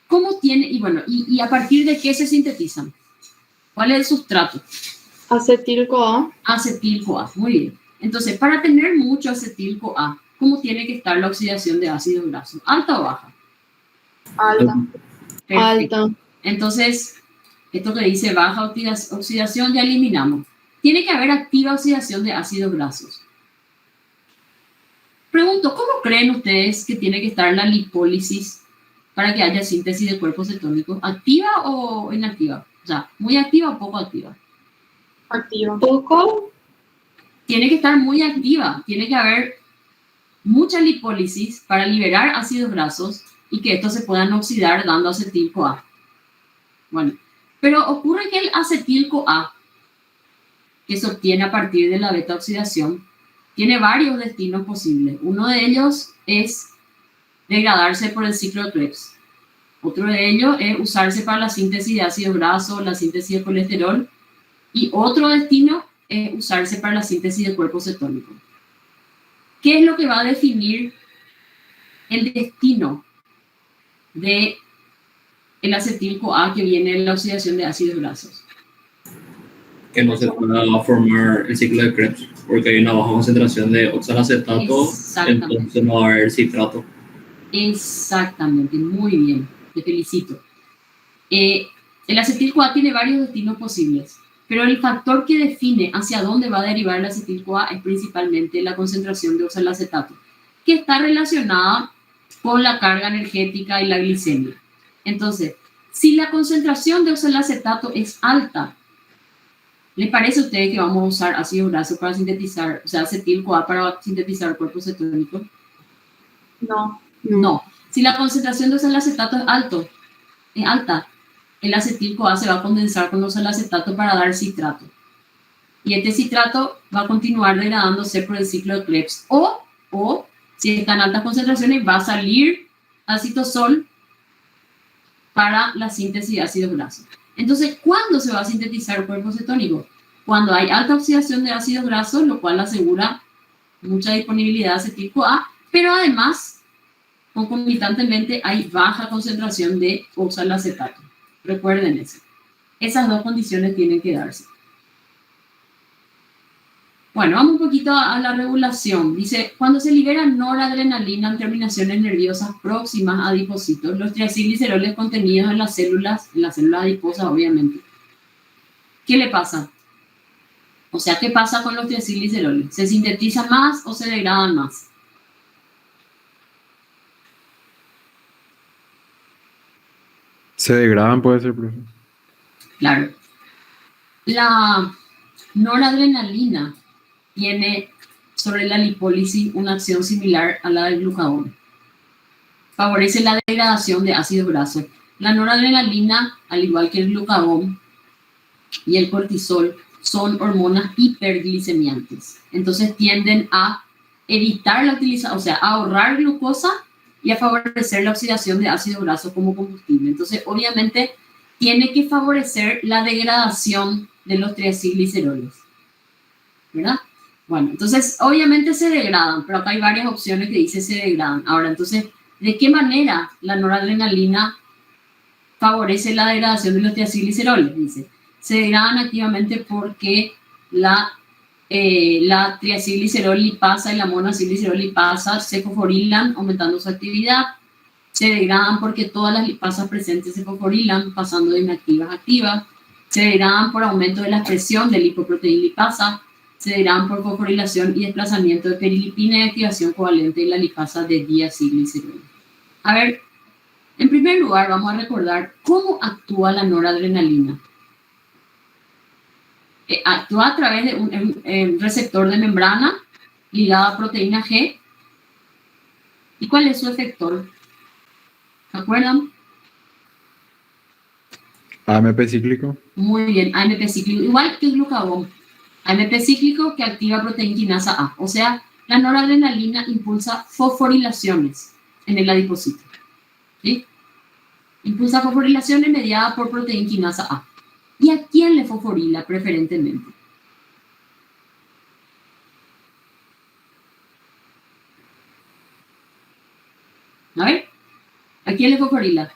¿cómo tiene? Y bueno, ¿y a partir de qué se sintetizan? ¿Cuál es el sustrato? Acetil-CoA. Acetil-CoA, muy bien. Entonces, para tener mucho acetil-CoA, ¿cómo tiene que estar la oxidación de ácidos grasos? ¿Alta o baja? Alta. Perfecto. Alta. Entonces, esto que dice baja oxidación ya eliminamos. Tiene que haber activa oxidación de ácidos grasos. Pregunto, ¿cómo creen ustedes que tiene que estar la lipólisis para que haya síntesis de cuerpos cetónicos? ¿Activa o inactiva? O sea, ¿muy activa o poco activa? Activa. ¿Poco? Tiene que estar muy activa. Tiene que haber mucha lipólisis para liberar ácidos grasos y que estos se puedan oxidar dando acetil-CoA. Bueno, pero ocurre que el acetil-CoA, que se obtiene a partir de la beta-oxidación, tiene varios destinos posibles. Uno de ellos es degradarse por el ciclo de Krebs. Otro de ellos es usarse para la síntesis de ácidos grasos, la síntesis de colesterol. Y otro destino es usarse para la síntesis de cuerpos cetónicos. ¿Qué es lo que va a definir el destino de el acetil-CoA que viene en la oxidación de ácidos grasos? Que no se pueda formar el ciclo de Krebs, porque hay una baja concentración de oxalacetato, entonces no va a haber citrato. Exactamente, muy bien, te felicito. El acetil-CoA tiene varios destinos posibles, pero el factor que define hacia dónde va a derivar el acetil-CoA es principalmente la concentración de oxalacetato, que está relacionada con la carga energética y la glicemia. Entonces, si la concentración de oxalacetato es alta, ¿les parece a ustedes que vamos a usar ácido graso para sintetizar, o sea, acetil-CoA para sintetizar cuerpos cetónicos? No. No. Si la concentración de oxalacetato es alta, el acetil-CoA se va a condensar con oxalacetato para dar citrato. Y este citrato va a continuar degradándose por el ciclo de Krebs. O si está en altas concentraciones, va a salir acitosol para la síntesis de ácidos grasos. Entonces, ¿cuándo se va a sintetizar cuerpos cetónicos? Cuando hay alta oxidación de ácidos grasos, lo cual asegura mucha disponibilidad de acetil-CoA, pero además, concomitantemente, hay baja concentración de oxalacetato. Recuerden eso. Esas dos condiciones tienen que darse. Bueno, vamos un poquito a la regulación. Dice, cuando se libera noradrenalina en terminaciones nerviosas próximas a adipocitos, los triacilgliceroles contenidos en las células adiposas, obviamente. ¿Qué le pasa? O sea, ¿qué pasa con los triacilgliceroles? ¿Se sintetizan más o se degradan más? Se degradan, puede ser, profe. Claro. La noradrenalina tiene sobre la lipólisis una acción similar a la del glucagón. Favorece la degradación de ácidos grasos. La noradrenalina, al igual que el glucagón y el cortisol, son hormonas hiperglicemiantes. Entonces tienden a evitar la utilización, o sea, a ahorrar glucosa y a favorecer la oxidación de ácidos grasos como combustible. Entonces, obviamente, tiene que favorecer la degradación de los triacilgliceroles. ¿Verdad? Bueno, entonces, obviamente se degradan, pero acá hay varias opciones que dice se degradan. Ahora, entonces, ¿de qué manera la noradrenalina favorece la degradación de los triacilgliceroles? Dice, se degradan activamente porque la triacilglicerol lipasa y la monacilglicerol lipasa se fosforilan aumentando su actividad. Se degradan porque todas las lipasas presentes se fosforilan pasando de inactivas a activas. Se degradan por aumento de la expresión de lipoproteína lipasa. Se degradan por fosforilación y desplazamiento de perilipina y activación covalente de la lipasa de diacilglicerol. A ver, en primer lugar vamos a recordar cómo actúa la noradrenalina. actúa a través de un receptor de membrana ligado a proteína G. ¿Y cuál es su efector? ¿Se acuerdan? AMP cíclico. Muy bien, AMP cíclico, igual que el glucagón. AMP cíclico que activa proteína quinasa A. O sea, la noradrenalina impulsa fosforilaciones en el adipocito. ¿Sí? Impulsa fosforilaciones mediadas por proteína quinasa A. ¿Y a quién le fosforila preferentemente? A ver, ¿a quién le fosforila?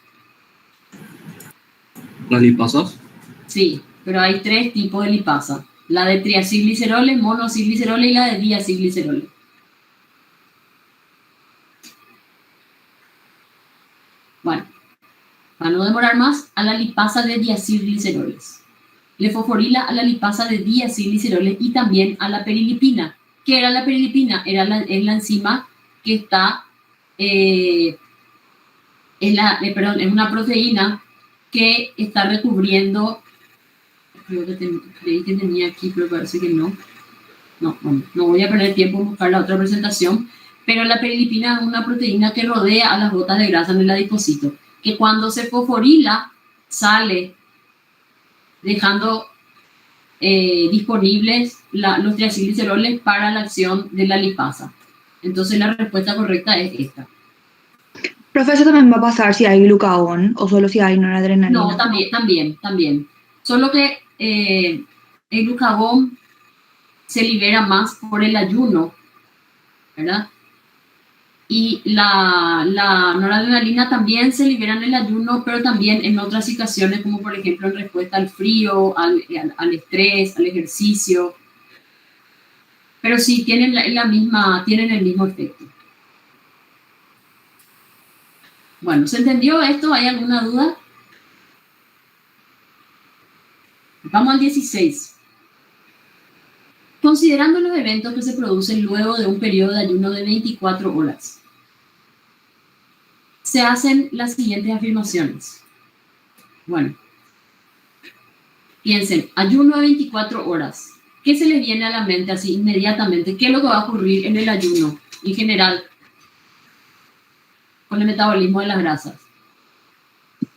Las lipasas. Sí, pero hay 3 tipos de lipasa. La de triacilgliceroles, monoacilgliceroles y la de diacilgliceroles. Bueno, para no demorar más, a la lipasa de diacilgliceroles. Le fosforila a la lipasa de diacilgliceroles y también a la perilipina. ¿Qué era la perilipina? Es la enzima que está, es una proteína que está recubriendo, creo que creí que tenía aquí, pero parece que no. No voy a perder tiempo en buscar la otra presentación, pero la perilipina es una proteína que rodea a las gotas de grasa en el adipocito, que cuando se fosforila sale dejando disponibles los triacilgliceroles para la acción de la lipasa. Entonces la respuesta correcta es esta. Profesor, ¿también va a pasar si hay glucagón o solo si hay noradrenalina? No, también. Solo que el glucagón se libera más por el ayuno, ¿verdad? Y la noradrenalina también se libera en el ayuno, pero también en otras situaciones, como por ejemplo en respuesta al frío, al estrés, al ejercicio. Pero sí, tienen el mismo efecto. Bueno, ¿se entendió esto? ¿Hay alguna duda? Vamos al 16. Considerando los eventos que se producen luego de un periodo de ayuno de 24 horas, se hacen las siguientes afirmaciones. Bueno, piensen, ayuno de 24 horas. ¿Qué se les viene a la mente así inmediatamente? ¿Qué es lo que va a ocurrir en el ayuno en general con el metabolismo de las grasas?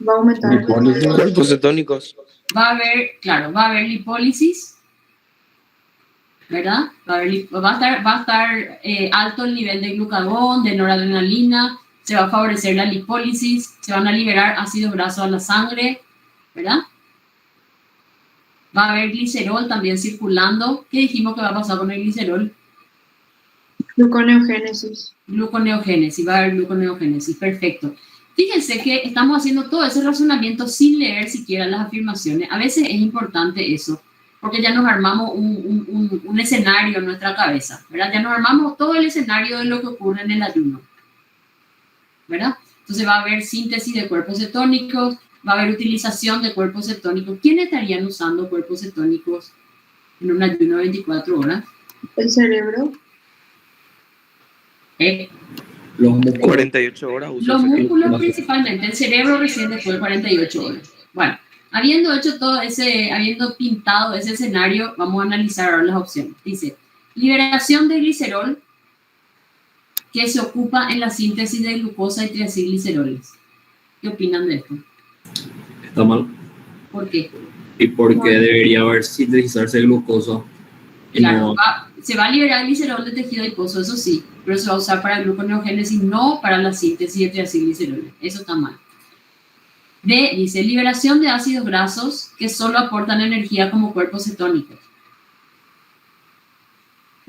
Va a aumentar. Cuerpos cetónicos. Va a haber lipólisis, ¿verdad? Va a estar alto el nivel de glucagón, de noradrenalina, se va a favorecer la lipólisis, se van a liberar ácidos grasos a la sangre, ¿verdad? Va a haber glicerol también circulando. ¿Qué dijimos que va a pasar con el glicerol? Gluconeogénesis. Va a haber gluconeogénesis, perfecto. Fíjense que estamos haciendo todo ese razonamiento sin leer siquiera las afirmaciones. A veces es importante eso, porque ya nos armamos un escenario en nuestra cabeza, ¿verdad? Ya nos armamos todo el escenario de lo que ocurre en el ayuno, ¿verdad? Entonces va a haber síntesis de cuerpos cetónicos, va a haber utilización de cuerpos cetónicos. ¿Quiénes estarían usando cuerpos cetónicos en un ayuno de 24 horas? El cerebro. Los músculos. 48 horas. Los músculos principalmente, el cerebro recién después de 48 horas. Bueno, habiendo pintado ese escenario, vamos a analizar ahora las opciones. Dice, liberación de glicerol que se ocupa en la síntesis de glucosa y triacilgliceroles. ¿Qué opinan de esto? Está mal. ¿Por qué? Y porque debería haber sintetizarse glucosa. Claro, se va a liberar glicerol de tejido adiposo, eso sí, pero se va a usar para gluconeogénesis, no para la síntesis de triacilgliceroles. Eso está mal. D, dice, liberación de ácidos grasos que solo aportan energía como cuerpos cetónicos.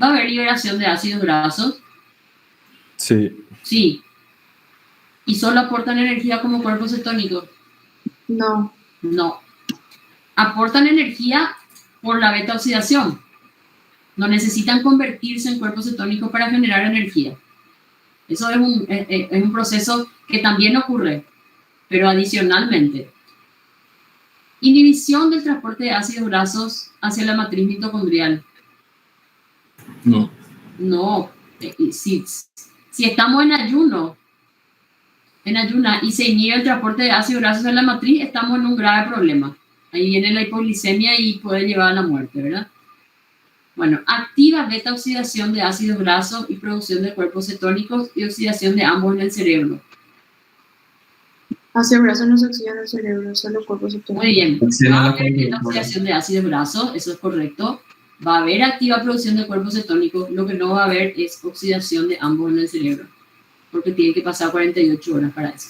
¿Va a haber liberación de ácidos grasos? Sí. Sí. ¿Y solo aportan energía como cuerpos cetónicos? No. No. Aportan energía por la beta oxidación. No necesitan convertirse en cuerpos cetónicos para generar energía. Eso es un proceso que también ocurre, pero adicionalmente. Inhibición del transporte de ácidos grasos hacia la matriz mitocondrial. No. No. Si estamos en ayuna y se inhibe el transporte de ácidos grasos en la matriz, estamos en un grave problema. Ahí viene la hipoglicemia y puede llevar a la muerte, ¿verdad? Bueno, activa beta oxidación de ácidos grasos y producción de cuerpos cetónicos y oxidación de ambos en el cerebro. Ácidos grasos no se oxidan en el cerebro, solo cuerpos cetónicos. Muy bien, va a haber oxidación de ácidos grasos, eso es correcto. Va a haber activa producción de cuerpos cetónicos, lo que no va a haber es oxidación de ambos en el cerebro, porque tiene que pasar 48 horas para eso.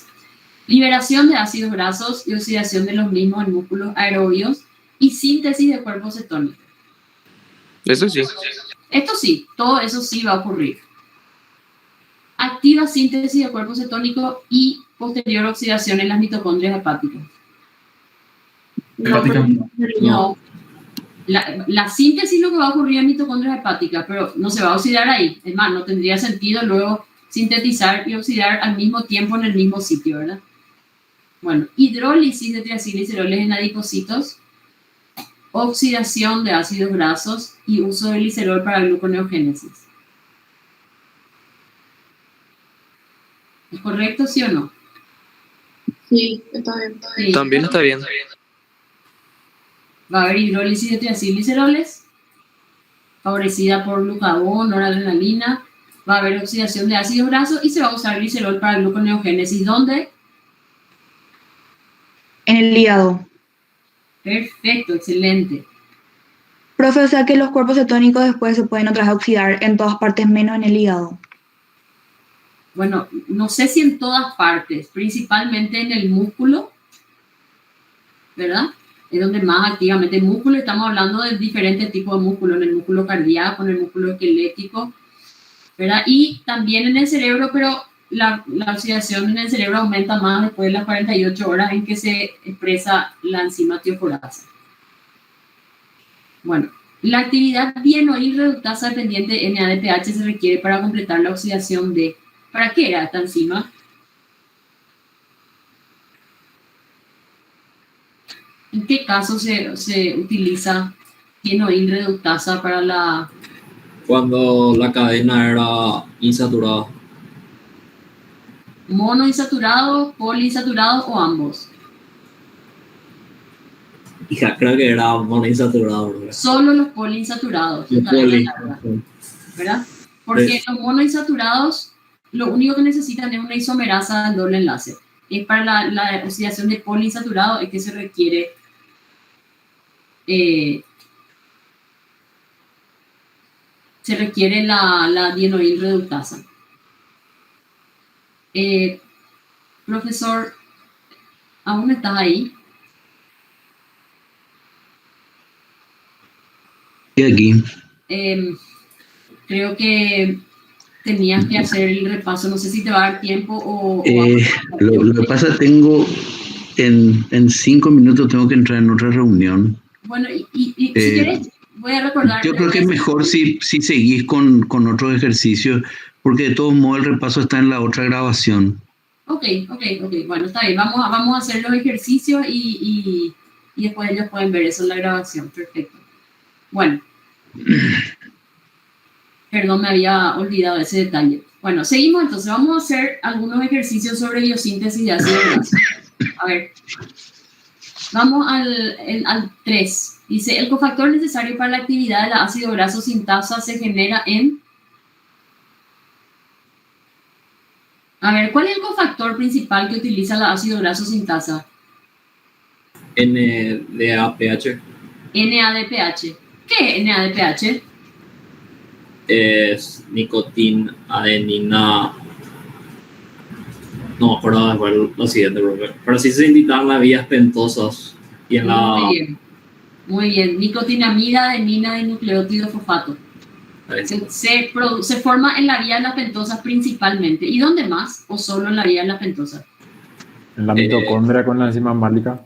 Liberación de ácidos grasos y oxidación de los mismos en músculos aerobios y síntesis de cuerpos cetónicos. Eso sí. Esto sí, todo eso sí va a ocurrir. Activa síntesis de cuerpos cetónicos y posterior oxidación en las mitocondrias hepáticas. No. La síntesis es lo que va a ocurrir en mitocondrias hepáticas, pero no se va a oxidar ahí. Es más, no tendría sentido luego sintetizar y oxidar al mismo tiempo en el mismo sitio, ¿verdad? Bueno, hidrólisis de triacilgliceroles en adipocitos, oxidación de ácidos grasos y uso de glicerol para gluconeogénesis. ¿Es correcto, sí o no? Sí, está bien. Sí. También está bien. Va a haber hidrólisis de triacilgliceroles, favorecida por glucagón, noradrenalina. Va a haber oxidación de ácidos grasos y se va a usar glicerol para gluconeogénesis. ¿Dónde? En el hígado. Perfecto, excelente. Profe, o sea que los cuerpos cetónicos después se pueden otra vez oxidar en todas partes menos en el hígado. Bueno, no sé si en todas partes, principalmente en el músculo, ¿verdad? Es donde más activamente el músculo, estamos hablando de diferentes tipos de músculo, en el músculo cardíaco, en el músculo esquelético, ¿verdad? Y también en el cerebro, pero la oxidación en el cerebro aumenta más después de las 48 horas en que se expresa la enzima tioforasa. Bueno, la actividad bienoil reductasa dependiente NADPH se requiere para completar la oxidación de... ¿Para qué era esta enzima? ¿En qué caso se utiliza bienoil reductasa para la... Cuando la cadena era insaturada. ¿Monoinsaturado, poliinsaturado o ambos? Hija, creo que era monoinsaturado, ¿verdad? Solo los poliinsaturados. Los poli. ¿Verdad? Porque los monoinsaturados lo único que necesitan es una isomerasa al doble enlace. Es para la oxidación de poliinsaturado es que se requiere la dienoil reductasa. Profesor, ¿aún estás ahí? Estoy aquí. Creo que tenías que hacer el repaso, no sé si te va a dar tiempo o lo que pasa, tengo en 5 minutos tengo que entrar en otra reunión. Bueno, y si quieres, voy a recordar. Yo creo que es mejor si seguís con otros ejercicios, porque de todos modos el repaso está en la otra grabación. Ok, bueno, está bien, vamos a hacer los ejercicios y después ellos pueden ver eso en la grabación, perfecto. Bueno. Perdón, me había olvidado ese detalle. Bueno, seguimos entonces. Vamos a hacer algunos ejercicios sobre biosíntesis de ácido graso. A ver. Vamos al 3. Dice, el cofactor necesario para la actividad del ácido graso sintasa se genera en... A ver, ¿cuál es el cofactor principal que utiliza el ácido graso sintasa? NADPH. NADPH. ¿Qué es NADPH? Es nicotina, adenina. No me acuerdo de lo siguiente, pero sí se indican las vías pentosas y en la. Muy bien. Nicotinamida, adenina y nucleótido fosfato. Se forma en la vía de las pentosas principalmente. ¿Y dónde más? ¿O solo en la vía de las pentosas? En la mitocondria con la enzima málica.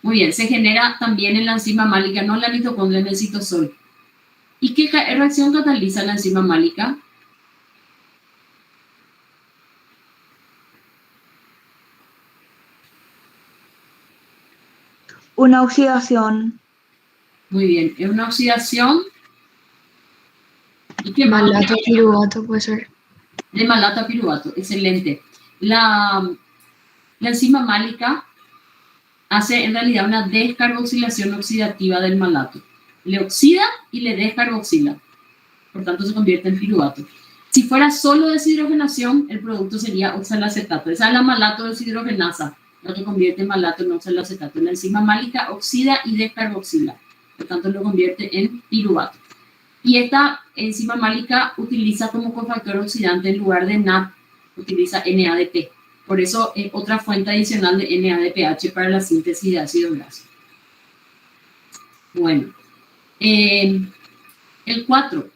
Muy bien. Se genera también en la enzima málica, no en la mitocondria, en el citosol. ¿Y qué reacción cataliza la enzima málica? Una oxidación. Muy bien, es una oxidación. ¿Y qué más? Malato piruvato puede ser. De malato a piruvato, excelente. La enzima málica hace en realidad una descarboxilación oxidativa del malato. Le oxida y le descarboxila. Por tanto, se convierte en piruvato. Si fuera solo deshidrogenación, el producto sería oxalacetato. Esa es la malato deshidrogenasa, lo que convierte en malato en oxalacetato. La enzima málica oxida y descarboxila. Por tanto, lo convierte en piruvato. Y esta enzima málica utiliza como cofactor oxidante en lugar de NAD, utiliza NADP. Por eso es otra fuente adicional de NADPH para la síntesis de ácido graso. Bueno, el 4.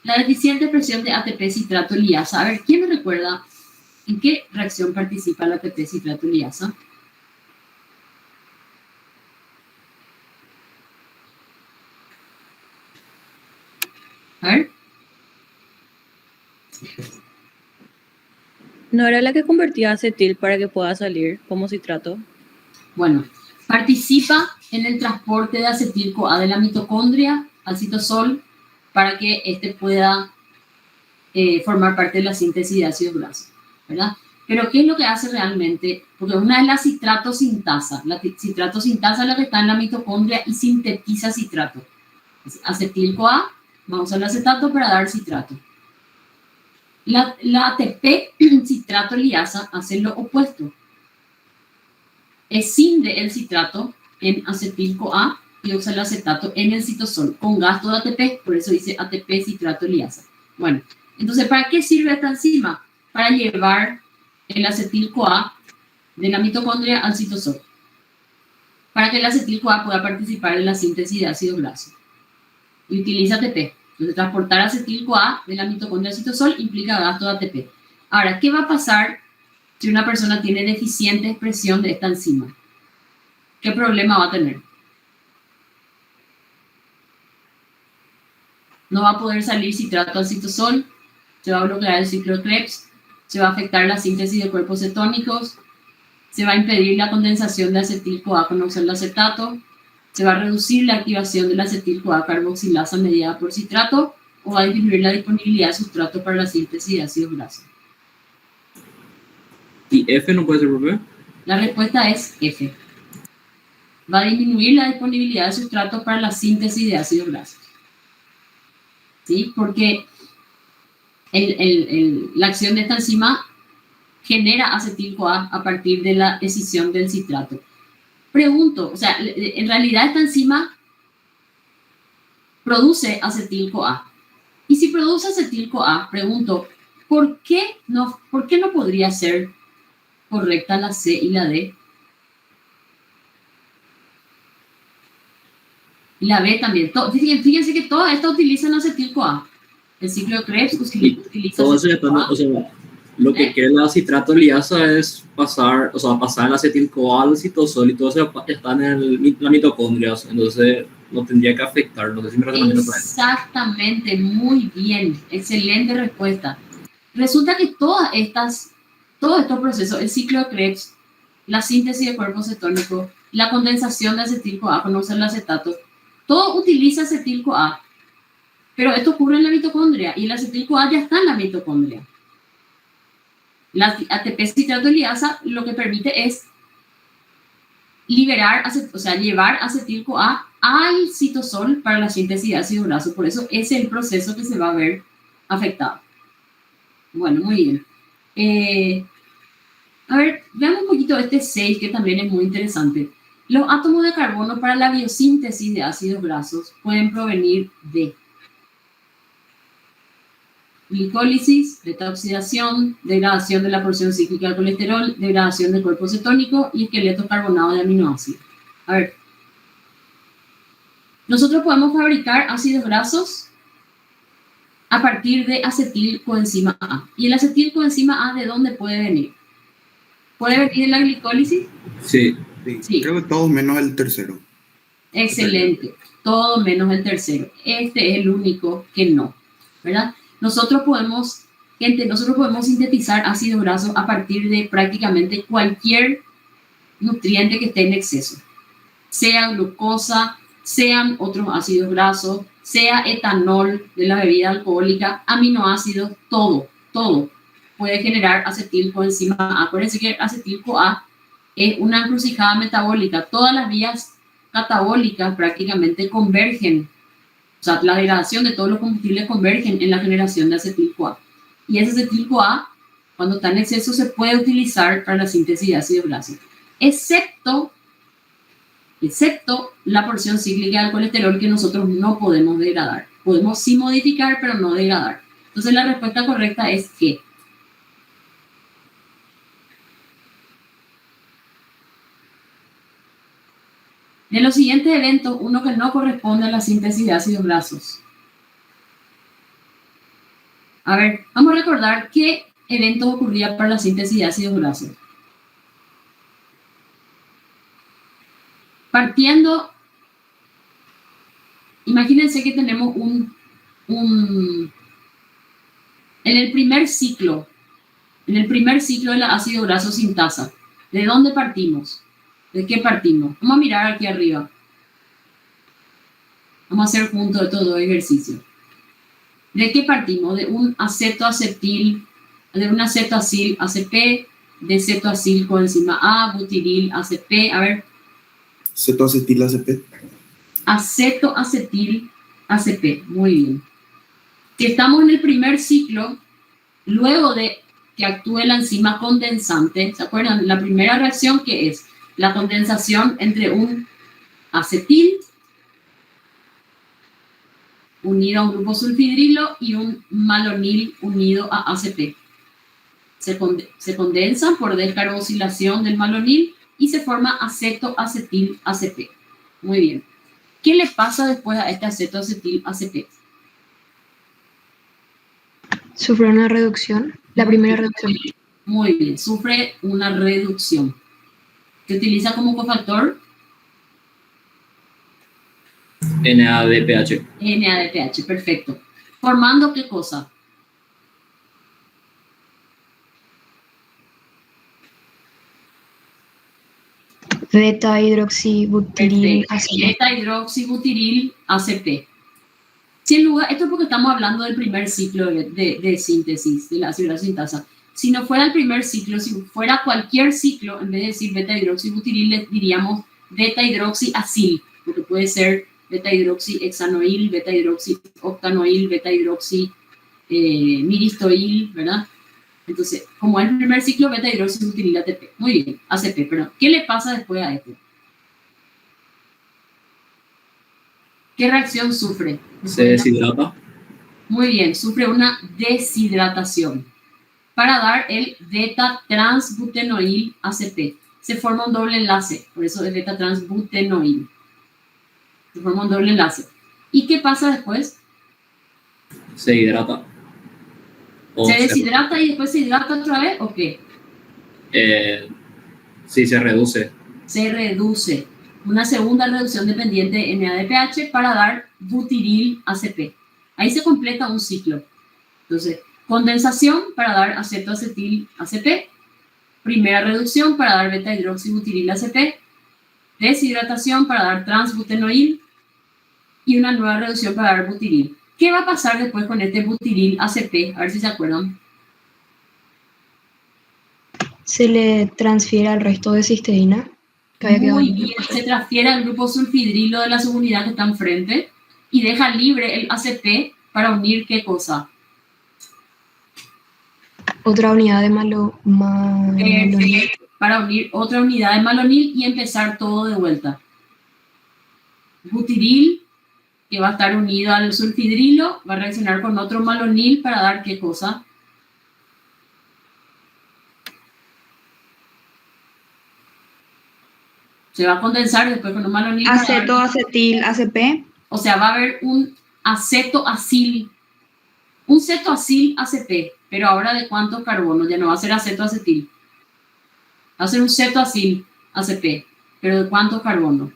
La deficiente presión de ATP citrato liasa. A ver, ¿quién me recuerda en qué reacción participa la ATP citrato liasa? A ver. ¿No era la que convertía acetil para que pueda salir como citrato? Bueno, participa en el transporte de acetil-CoA de la mitocondria al citosol para que éste pueda formar parte de la síntesis de ácidos grasos, ¿verdad? Pero ¿qué es lo que hace realmente? Porque una es la citrato sintasa. La citrato sintasa es la que está en la mitocondria y sintetiza citrato. Acetil-CoA, vamos a usar el acetato para dar citrato. La ATP citrato liasa hace lo opuesto. Escinde el citrato en acetil-CoA y usa el acetato en el citosol con gasto de ATP, por eso dice ATP citrato liasa. Bueno, entonces, ¿para qué sirve esta enzima? Para llevar el acetil-CoA de la mitocondria al citosol, para que el acetil-CoA pueda participar en la síntesis de ácidos grasos. Y utiliza ATP. Entonces, transportar acetil-CoA de la mitocondria al citosol implica gasto de ATP. Ahora, ¿qué va a pasar si una persona tiene deficiente expresión de esta enzima? ¿Qué problema va a tener? No va a poder salir citrato al citosol, se va a bloquear el ciclo de Krebs, se va a afectar la síntesis de cuerpos cetónicos, se va a impedir la condensación de acetil-CoA con oxalacetato, se va a reducir la activación de la acetil-CoA carboxilasa mediada por citrato o va a disminuir la disponibilidad de sustrato para la síntesis de ácidos grasos. ¿Y F no puede ser, profe? La respuesta es F. Va a disminuir la disponibilidad de sustrato para la síntesis de ácidos grasos. ¿Sí? Porque la acción de esta enzima genera acetil-CoA a partir de la escisión del citrato. Pregunto, o sea, en realidad esta enzima produce acetil-CoA. Y si produce acetil-CoA, pregunto, ¿por qué no podría ser correcta la C y la D? Y la B también. Fíjense que todas estas utilizan acetil-CoA. El ciclo de Krebs utiliza acetil-CoA. O sea, lo que quiere la citrato liasa es pasar el acetil-CoA al citosol y todo eso está en la mitocondria. Entonces, no tendría que afectar. No sé si me razonamiento por ahí. Exactamente, muy bien. Excelente respuesta. Resulta que todos estos procesos, el ciclo de Krebs, la síntesis de cuerpos cetónicos, la condensación de acetil-CoA con oxalacetato, todo utiliza acetil-CoA, pero esto ocurre en la mitocondria y el acetil-CoA ya está en la mitocondria. La ATP citrato liasa lo que permite es llevar acetil-CoA al citosol para la síntesis de ácido graso. Por eso ese es el proceso que se va a ver afectado. Bueno, muy bien. A ver, veamos un poquito este 6 que también es muy interesante. Los átomos de carbono para la biosíntesis de ácidos grasos pueden provenir de glicólisis, beta-oxidación, degradación de la porción cíclica del colesterol, degradación del cuerpo cetónico y esqueleto carbonado de aminoácidos. A ver, nosotros podemos fabricar ácidos grasos a partir de acetil-coenzima A. ¿Y el acetil-coenzima A de dónde puede venir? ¿Puede venir de la glicólisis? Sí. Sí. Creo que todo menos el tercero. Excelente. Todo menos el tercero. Este es el único que no, ¿verdad? Nosotros podemos sintetizar ácidos grasos a partir de prácticamente cualquier nutriente que esté en exceso. Sea glucosa, sean otros ácidos grasos, sea etanol de la bebida alcohólica, aminoácidos, todo puede generar acetil-coenzima A. Acuérdense que acetil-CoA es una encrucijada metabólica. Todas las vías catabólicas prácticamente convergen, o sea, la degradación de todos los combustibles convergen en la generación de acetil-CoA. Y ese acetil-CoA, cuando está en exceso, se puede utilizar para la síntesis de ácidos grasos, excepto la porción cíclica del colesterol que nosotros no podemos degradar. Podemos sí modificar, pero no degradar. Entonces la respuesta correcta es que de los siguientes eventos, uno que no corresponde a la síntesis de ácidos grasos. A ver, vamos a recordar qué eventos ocurrían para la síntesis de ácidos grasos. Partiendo, imagínense que tenemos en el primer ciclo del ácido graso sintasa. ¿De dónde partimos? ¿De qué partimos? Vamos a mirar aquí arriba. Vamos a hacer juntos estos dos ejercicios. ¿De qué partimos? De un acetoacil ACP, de cetoacil coenzima A, butiril ACP, a ver. Cetoacetil ACP. Acetoacetil ACP, muy bien. Si estamos en el primer ciclo, luego de que actúe la enzima condensante, ¿se acuerdan? La primera reacción, ¿qué es? La condensación entre un acetil unido a un grupo sulfidrilo y un malonil unido a ACP. Se condensan por descarboxilación del malonil y se forma acetoacetil ACP. Muy bien. ¿Qué le pasa después a este acetoacetil ACP? Sufre una reducción, la primera reducción. Muy bien, sufre una reducción. ¿Se utiliza como cofactor? NADPH. NADPH, perfecto. ¿Formando qué cosa? Beta-hidroxibutiril ACP. Beta-hidroxibutiril ACP. Sin lugar, esto es porque estamos hablando del primer ciclo de síntesis de la ácido graso sintasa. Si no fuera el primer ciclo, si fuera cualquier ciclo, en vez de decir beta-hidroxibutiril, le diríamos beta-hidroxiacil, porque puede ser beta-hidroxihexanoil, beta-hidroxioctanoil, beta-hidroximiristoil, ¿verdad? Entonces, como es el primer ciclo, beta-hidroxibutiril ATP. Muy bien, ACP, perdón. ¿Qué le pasa después a esto? ¿Qué reacción sufre? Se deshidrata. Muy bien, sufre una deshidratación para dar el beta-transbutenoil ACP. Se forma un doble enlace, por eso es beta-transbutenoil. Se forma un doble enlace. ¿Y qué pasa después? Se hidrata. ¿Se deshidrata y después se hidrata otra vez o qué? Sí, se reduce. Se reduce. Una segunda reducción dependiente de NADPH para dar butiril ACP. Ahí se completa un ciclo. Entonces, condensación para dar acetoacetil ACP. Primera reducción para dar beta-hidroxibutiril ACP. Deshidratación para dar transbutenoil. Y una nueva reducción para dar butiril. ¿Qué va a pasar después con este butiril ACP? A ver si se acuerdan. Se le transfiere al resto de cisteína. Muy bien, se transfiere al grupo sulfidrilo de la subunidad que está enfrente y deja libre el ACP para unir ¿qué cosa? Otra unidad de malonil. Para unir otra unidad de malonil y empezar todo de vuelta. Butiril, que va a estar unido al sulfidrilo, va a reaccionar con otro malonil para dar ¿qué cosa? Se va a condensar después con un malonil. Acetoacetil ACP. O sea, va a haber un acetoacil, un cetoacil ACP, pero ahora ¿de cuántos carbonos? Ya no va a ser acetoacetil. Va a ser un cetoacil ACP, pero ¿de cuántos carbonos?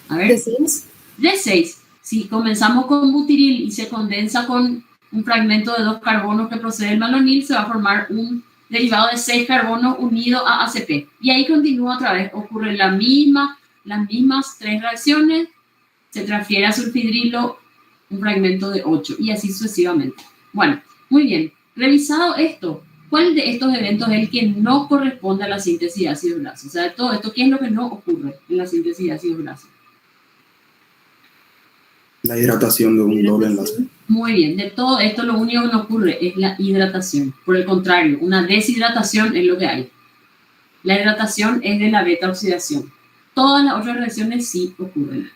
A ver. ¿De 6? De 6. Si comenzamos con butiril y se condensa con un fragmento de 2 carbonos que procede del malonil, se va a formar un derivado de 6 carbonos unido a ACP. Y ahí continúa otra vez, ocurren las mismas 3 reacciones, se transfiere a sulfidrilo un fragmento de 8 y así sucesivamente. Bueno, muy bien. Revisado esto, ¿cuál de estos eventos es el que no corresponde a la síntesis de ácidos grasos? O sea, de todo esto, ¿qué es lo que no ocurre en la síntesis de ácidos grasos? La hidratación de un doble enlace. Muy bien, de todo esto lo único que no ocurre es la hidratación. Por el contrario, una deshidratación es lo que hay. La hidratación es de la beta oxidación. Todas las otras reacciones sí ocurren.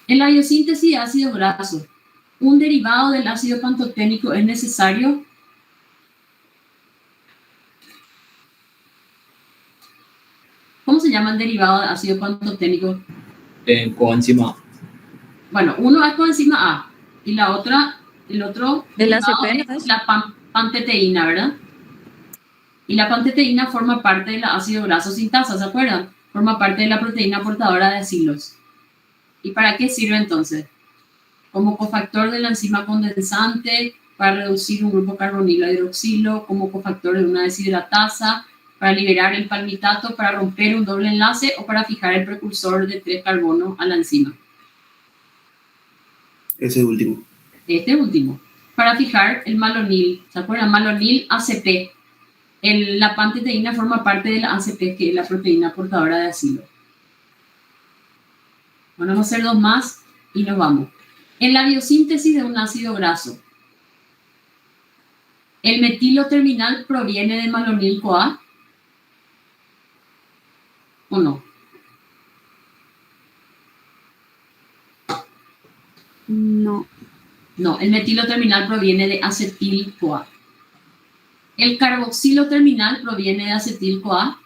En la biosíntesis de ácidos grasos, ¿un derivado del ácido pantoténico es necesario? ¿Cómo se llama el derivado de ácido pantoténico? Coenzima A. Bueno, uno es coenzima A y la otra, el otro ¿El derivado ACP, no es es? la panteteína, ¿verdad? Y la panteteína forma parte del ácido graso sintasa, ¿se acuerdan? Forma parte de la proteína portadora de acilos. ¿Y para qué sirve entonces? Como cofactor de la enzima condensante, para reducir un grupo carbonilo a hidroxilo, como cofactor de una deshidratasa, para liberar el palmitato, para romper un doble enlace o para fijar el precursor de 3 carbono a la enzima. Ese último. Este último. Para fijar el malonil, ¿se acuerdan? Malonil ACP. La panteteína forma parte de la ACP, que es la proteína portadora de acilo. Bueno, vamos a hacer 2 más y nos vamos. En la biosíntesis de un ácido graso, ¿el metilo terminal proviene de malonil-CoA? ¿O no? No. No, el metilo terminal proviene de acetil-CoA. ¿El carboxilo terminal proviene de acetil-CoA?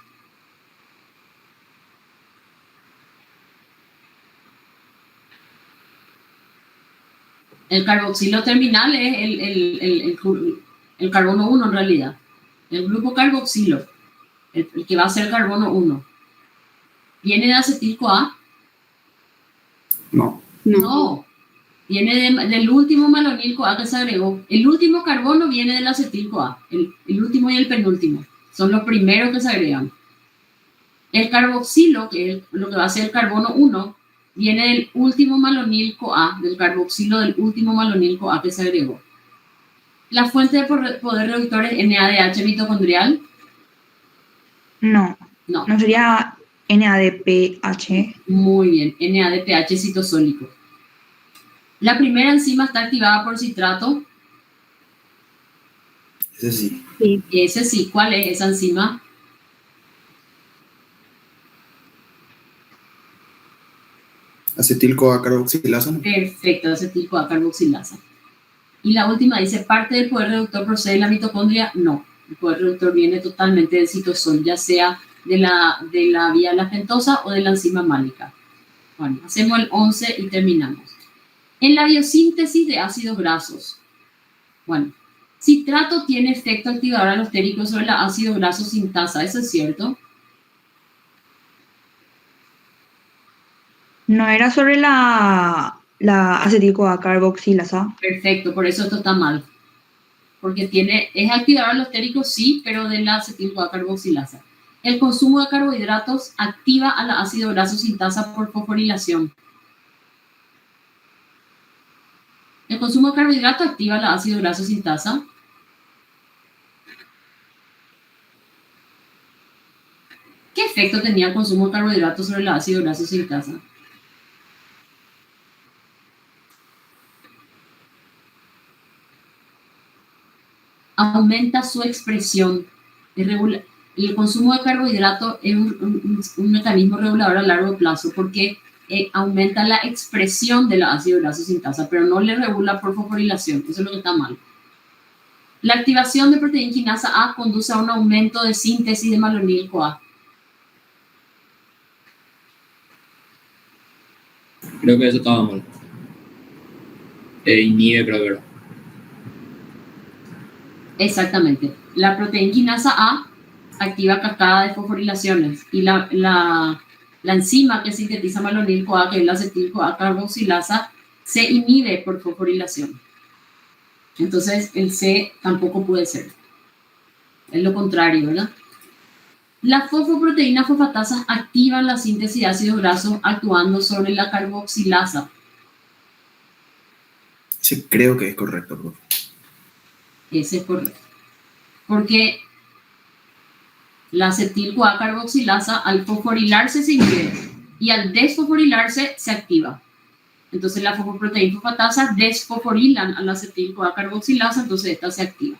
El carboxilo terminal es el carbono 1 en realidad. El grupo carboxilo, el que va a ser carbono 1. ¿Viene de acetil-CoA? No. No. Viene del último malonil-CoA que se agregó. El último carbono viene del acetil-CoA. El último y el penúltimo. Son los primeros que se agregan. El carboxilo, que es lo que va a ser el carbono 1, viene del último malonil-CoA, del carboxilo del último malonil-CoA que se agregó. ¿La fuente de poder reductor es NADH mitocondrial? No. No. No sería NADPH. Muy bien, NADPH citosólico. La primera enzima está activada por citrato. Ese sí. Ese sí. ¿Cuál es esa enzima? Acetil-CoA carboxilasa. ¿No? Perfecto, acetil-CoA carboxilasa. Y la última dice, ¿parte del poder reductor procede de la mitocondria? No. El poder reductor viene totalmente del citosol, ya sea de la vía lactentosa o de la enzima málica. Bueno, hacemos el 11 y terminamos. En la biosíntesis de ácidos grasos, bueno, citrato tiene efecto activador alostérico sobre el ácido graso sintasa, ¿eso es cierto? No era sobre la acetil-CoA carboxilasa. Perfecto, por eso esto está mal. Porque es activador alostérico, sí, pero de la acetil-CoA carboxilasa. El consumo de carbohidratos activa al ácido graso sintasa por fosforilación. El consumo de carbohidratos activa el ácido graso sintasa. ¿Qué efecto tenía el consumo de carbohidratos sobre el ácido graso sintasa? Aumenta su expresión. El consumo de carbohidratos es un mecanismo regulador a largo plazo porque aumenta la expresión del ácido graso sintasa, pero no le regula por fosforilación. Eso es lo que está mal. La activación de proteína quinasa A conduce a un aumento de síntesis de malonil-CoA. Creo que eso estaba mal. Inhibe, creo que era. Exactamente. La proteína quinasa A activa cascada de fosforilaciones y la enzima que sintetiza malonil-CoA, que es la acetil-CoA carboxilasa, se inhibe por fosforilación. Entonces el C tampoco puede ser. Es lo contrario, ¿verdad? Las fosfoproteínas fosfatasas activan la síntesis de ácidos grasos actuando sobre la carboxilasa. Sí, creo que es correcto, profe. Ese es correcto. Porque la acetil-CoA carboxilasa al fosforilarse se inhibe y al desfosforilarse se activa. Entonces la fosfoproteína fosfatasa desfosforilan a la acetil-CoA carboxilasa, entonces esta se activa.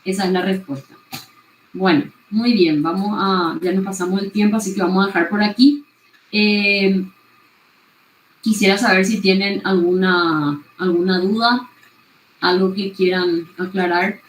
Esa es la respuesta. Bueno, muy bien, ya nos pasamos el tiempo, así que vamos a dejar por aquí. Quisiera saber si tienen alguna duda, algo que quieran aclarar.